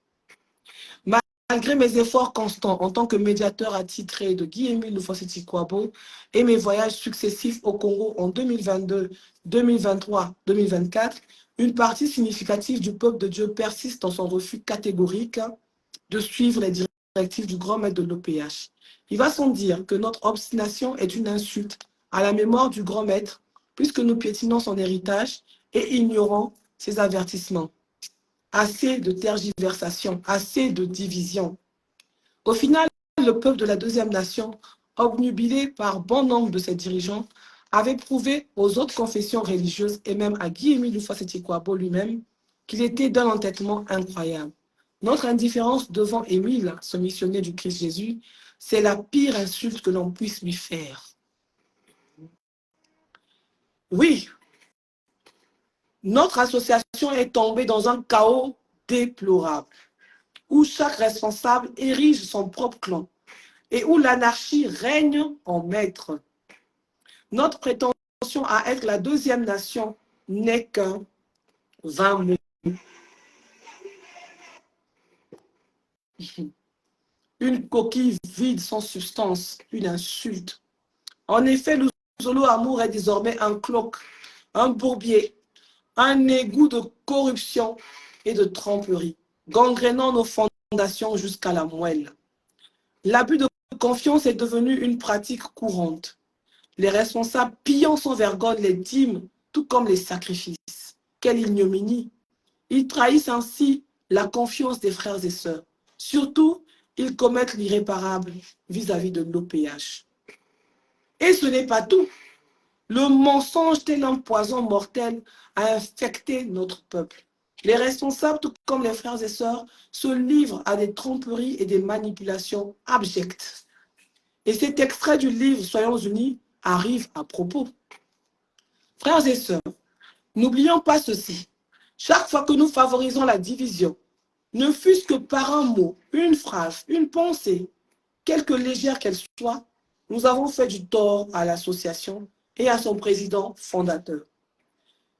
Malgré mes efforts constants en tant que médiateur attitré de Guy-Émile Lufoseti-Kwabo et mes voyages successifs au Congo en 2022, 2023, 2024, une partie significative du peuple de Dieu persiste dans son refus catégorique de suivre les directives du grand maître de l'OPH. Il va sans dire que notre obstination est une insulte à la mémoire du grand maître, puisque nous piétinons son héritage et ignorons ses avertissements. Assez de tergiversation, assez de division. Au final, le peuple de la deuxième nation, obnubilé par bon nombre de ses dirigeants, avait prouvé aux autres confessions religieuses et même à Guy-Émile Lufoseti-Kwabo lui-même qu'il était d'un entêtement incroyable. Notre indifférence devant Émile, ce missionnaire du Christ Jésus, c'est la pire insulte que l'on puisse lui faire. Oui, notre association est tombée dans un chaos déplorable, où chaque responsable érige son propre clan et où l'anarchie règne en maître. Notre prétention à être la deuxième nation n'est qu'un vain mot. Une coquille vide sans substance, une insulte. En effet, le Zolo Amour est désormais un cloque, un bourbier, un égout de corruption et de tromperie, gangrénant nos fondations jusqu'à la moelle. L'abus de confiance est devenu une pratique courante. Les responsables pillant sans vergogne les dîmes, tout comme les sacrifices. Quelle ignominie! Ils trahissent ainsi la confiance des frères et sœurs. Surtout, ils commettent l'irréparable vis-à-vis de l'OPH. Et ce n'est pas tout. Le mensonge, tel un poison mortel, a infecté notre peuple. Les responsables, tout comme les frères et sœurs, se livrent à des tromperies et des manipulations abjectes. Et cet extrait du livre Soyons unis arrive à propos. Frères et sœurs, n'oublions pas ceci. Chaque fois que nous favorisons la division, ne fût-ce que par un mot, une phrase, une pensée, quelque légère qu'elle soit, nous avons fait du tort à l'association et à son président fondateur.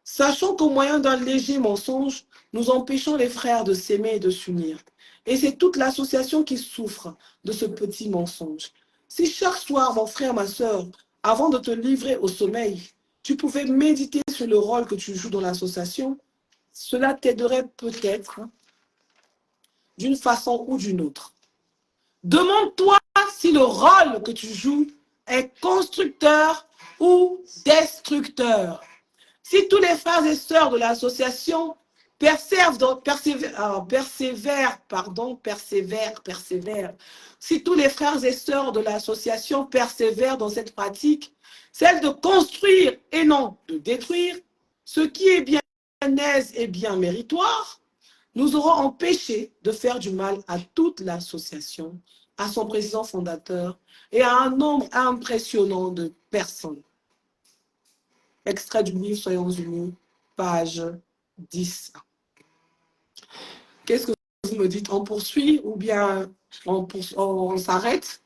Sachant qu'au moyen d'un léger mensonge, nous empêchons les frères de s'aimer et de s'unir. Et c'est toute l'association qui souffre de ce petit mensonge. Si chaque soir, mon frère, ma soeur, avant de te livrer au sommeil, tu pouvais méditer sur le rôle que tu joues dans l'association, cela t'aiderait peut-être d'une façon ou d'une autre. Demande-toi si le rôle que tu joues est constructeur ou destructeur. Si tous les frères et sœurs de l'association persévère. Si tous les frères et sœurs de l'association persévèrent dans cette pratique, celle de construire et non de détruire, ce qui est bien aise et bien méritoire, nous aurons empêché de faire du mal à toute l'association, à son président fondateur et à un nombre impressionnant de personnes. Extrait du livre Soyons unis, page 10. Qu'est-ce que vous me dites? On poursuit ou bien on s'arrête?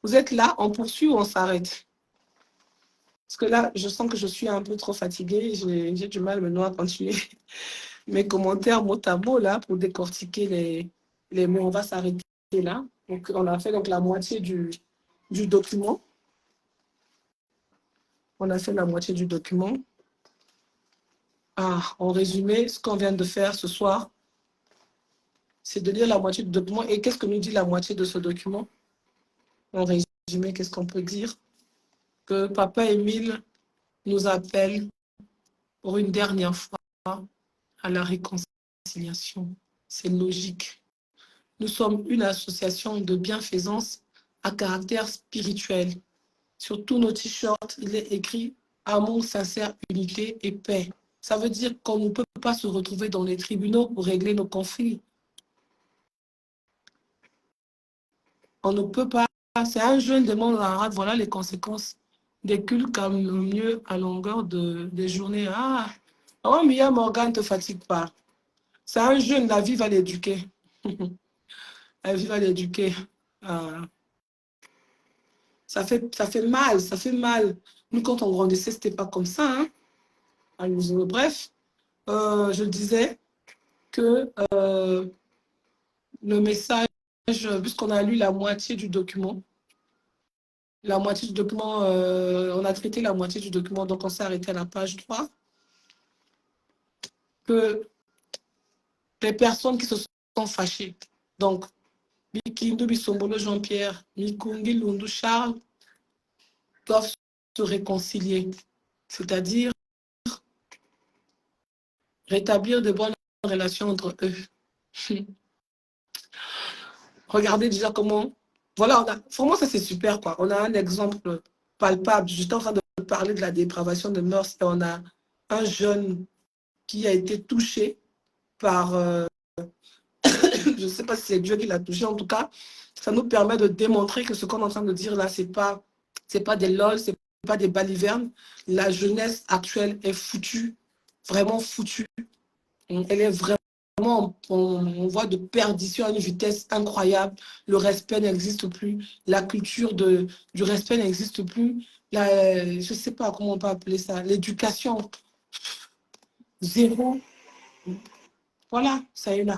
Vous êtes là, on poursuit ou on s'arrête? Parce que là, je sens que je suis un peu trop fatiguée. J'ai du mal maintenant à continuer mes commentaires mot à mot là pour décortiquer les mots. On va s'arrêter là. Donc, on a fait donc la moitié du document. On a fait la moitié du document. En résumé, ce qu'on vient de faire ce soir, c'est de lire la moitié du document. Et qu'est-ce que nous dit la moitié de ce document? En résumé, qu'est-ce qu'on peut dire? Que Papa Émile nous appelle pour une dernière fois à la réconciliation. C'est logique. Nous sommes une association de bienfaisance à caractère spirituel. Sur tous nos t-shirts, il est écrit « Amour sincère, unité et paix ». Ça veut dire qu'on ne peut pas se retrouver dans les tribunaux pour régler nos conflits. On ne peut pas. C'est un jeune demande en rade. Voilà les conséquences des cultes comme le mieux à longueur des journées. Oh, Mia Morgan ne te fatigue pas. C'est un jeune, la vie va l'éduquer. La vie va l'éduquer. Ça fait mal, ça fait mal. Nous, quand on grandissait, ce n'était pas comme ça. Hein? Alors, bref, je disais que le message, puisqu'on a lu la moitié du document, on a traité la moitié du document, donc on s'est arrêté à la page 3, que les personnes qui se sont fâchées, donc Bikindu Bisombolo Jean-Pierre, Mikungi Lundu Charles, doivent se réconcilier, c'est-à-dire rétablir de bonnes relations entre eux. Regardez déjà comment... Voilà, vraiment ça c'est super quoi. On a un exemple palpable. J'étais en train de parler de la dépravation de mœurs et on a un jeune qui a été touché par... je ne sais pas si c'est Dieu qui l'a touché. En tout cas, ça nous permet de démontrer que ce qu'on est en train de dire là, c'est pas des lol, c'est pas des balivernes. La jeunesse actuelle est foutue, vraiment foutue. Elle est vraiment on voit de perdition à une vitesse incroyable. Le respect n'existe plus. La culture du respect n'existe plus. Je ne sais pas comment on peut appeler ça. L'éducation, zéro. Voilà, ça y est là.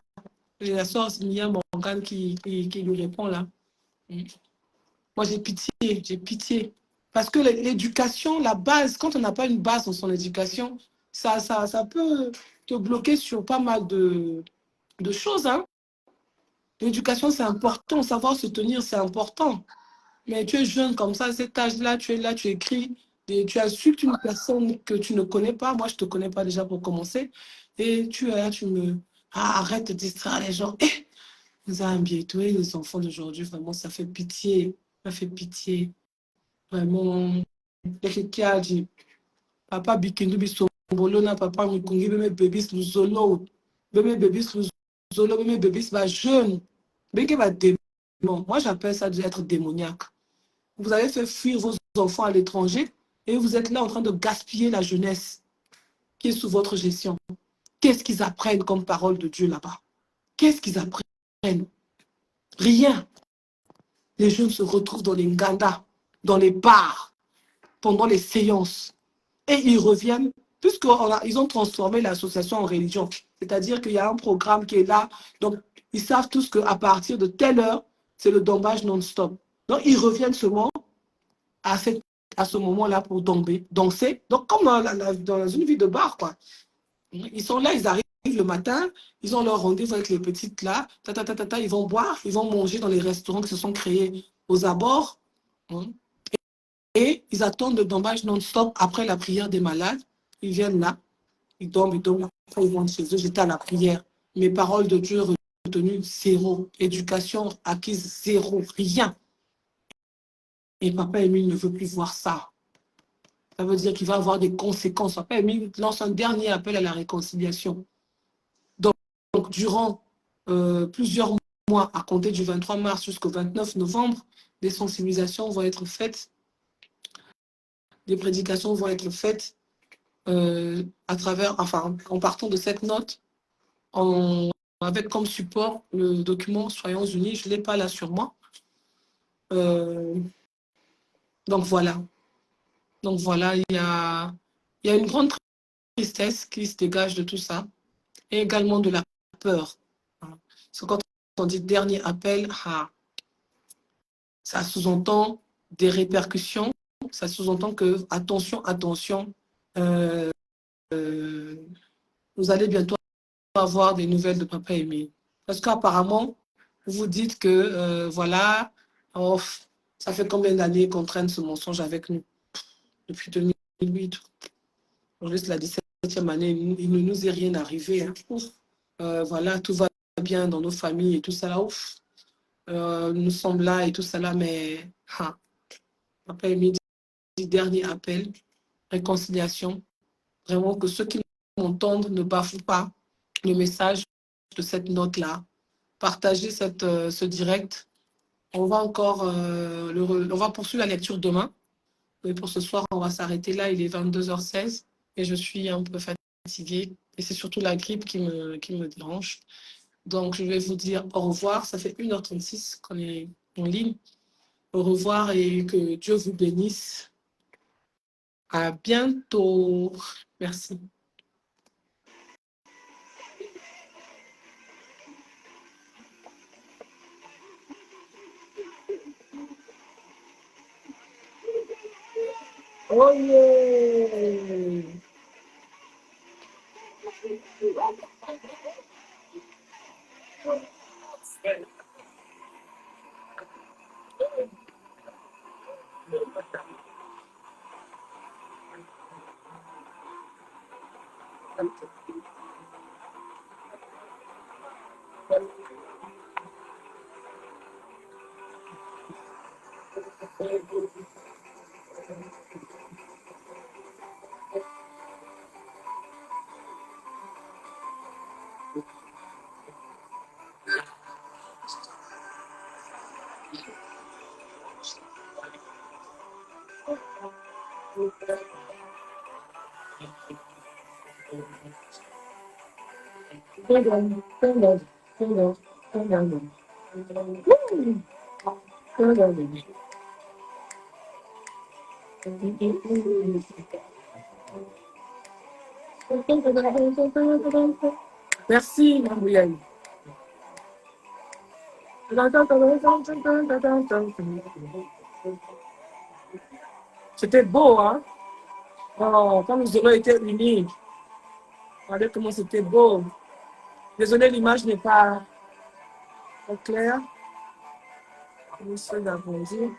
J'ai la soeur Mia Morgan qui lui répond là. Moi, j'ai pitié, j'ai pitié. Parce que l'éducation, la base, quand on n'a pas une base dans son éducation, ça peut te bloquer sur pas mal de choses. Hein. L'éducation, c'est important. Savoir se tenir, c'est important. Mais tu es jeune comme ça, à cet âge-là, tu es là, tu écris, et tu insultes une personne que tu ne connais pas. Moi, je ne te connais pas déjà pour commencer. Et tu es là, tu me... arrête de distraire les gens. Nous avons bientôt les enfants d'aujourd'hui, vraiment, ça fait pitié. Ça fait pitié. Vraiment. Qui a dit, papa bikindu bisombolo na papa mikungi beme bébis luzolo. Beme bébis luzolo, beme bébis va jeune. Beke va démon. Moi, j'appelle ça d'être démoniaque. Vous avez fait fuir vos enfants à l'étranger et vous êtes là en train de gaspiller la jeunesse qui est sous votre gestion. Qu'est-ce qu'ils apprennent comme parole de Dieu là-bas? Qu'est-ce qu'ils apprennent? Rien. Les jeunes se retrouvent dans les ngandas, dans les bars, pendant les séances. Et ils reviennent, puisqu'ils ont transformé l'association en religion. C'est-à-dire qu'il y a un programme qui est là. Donc, ils savent tous qu'à partir de telle heure, c'est le dombage non-stop. Donc, ils reviennent seulement à ce moment-là pour danser. Donc, comme dans une vie de bar, quoi. Ils sont là, ils arrivent le matin, ils ont leur rendez-vous avec les petites là, ils vont boire, ils vont manger dans les restaurants qui se sont créés aux abords. Et ils attendent le dommage non-stop après la prière des malades. Ils viennent là. Ils dorment, après ils vont chez eux. J'étais à la prière. Mes paroles de Dieu retenues, zéro. Éducation acquise, zéro. Rien. Et papa Émile ne veut plus voir ça. Ça veut dire qu'il va avoir des conséquences. Papa Émile lance un dernier appel à la réconciliation. Donc durant plusieurs mois, à compter du 23 mars jusqu'au 29 novembre, des sensibilisations vont être faites, des prédications vont être faites à travers, enfin, en partant de cette note, avec comme support le document Soyons unis. Je ne l'ai pas là sur moi. Donc voilà. Donc voilà, il y a une grande tristesse qui se dégage de tout ça et également de la peur. Parce que quand on dit dernier appel, ça sous-entend des répercussions, ça sous-entend que, attention, attention, vous allez bientôt avoir des nouvelles de papa Émile. Parce qu'apparemment, vous dites que, voilà, oh, ça fait combien d'années qu'on traîne ce mensonge avec nous? Depuis 2008. Juste la 17e année, il ne nous est rien arrivé. Hein. Voilà, tout va bien dans nos familles et tout ça là. Ouf. Nous sommes là et tout ça là, mais papa Émile dit dernier appel, réconciliation. Vraiment que ceux qui m'entendent ne bafouent pas le message de cette note-là. Partagez ce direct. On va encore on va poursuivre la lecture demain. Mais pour ce soir, on va s'arrêter là. Il est 22h16 et je suis un peu fatiguée. Et c'est surtout la grippe qui me dérange. Donc, je vais vous dire au revoir. Ça fait 1h36 qu'on est en ligne. Au revoir et que Dieu vous bénisse. À bientôt. Merci. Oh yeah! Merci, Gabriel. C'était beau, hein? Oh, quand nous aurons été unis. Regardez comment c'était beau. Désolé, l'image n'est pas claire. Monsieur Dabondi.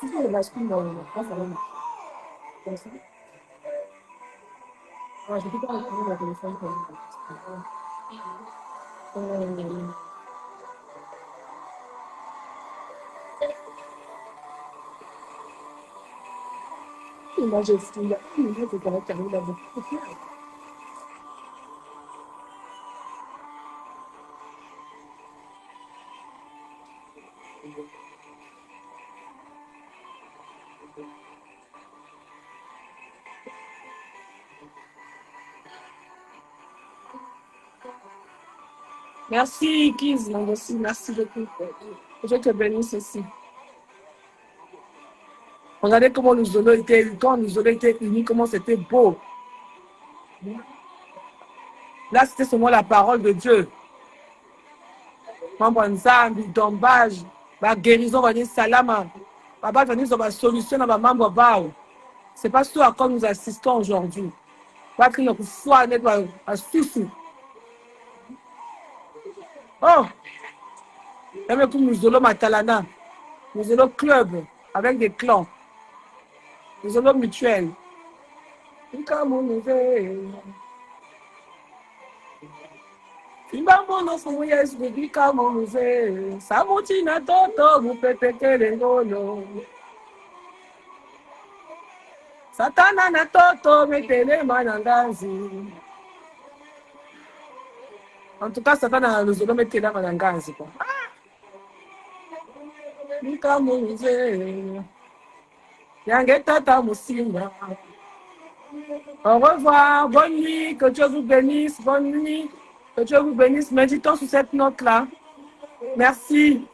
C'est le bascule dans le comme ça. Ouais, je peux pas retrouver mon téléphone comme ça. L'image est fou. L'image est correcte, elle est là-bas. Merci, Kiz, merci beaucoup. Je te bénisse aussi. Regardez comment nous aurons été, quand nous aurons été unis, comment c'était beau. Là, c'était seulement la parole de Dieu. Mambo nzambi, dombage, la guérison va dire salama. Papa va dire la solution dans mambo bao. C'est pas ce à quoi nous assistons aujourd'hui. Pas que notre foi n'est pas à souci. Oh, même comme nous allons Matalana, nous allons club avec des clans, nous allons mutuels. Simba mono fumu yesu bika monuve. Samuti na toto mupepeke ngolo. Satana na toto metele manangazi. En tout cas, Satana nous a metele manangazi. Bika monuve. Yange tata musimba. Au revoir, bonne nuit, que Dieu vous bénisse, bonne nuit, que Dieu vous bénisse. Méditons sur cette note-là. Merci.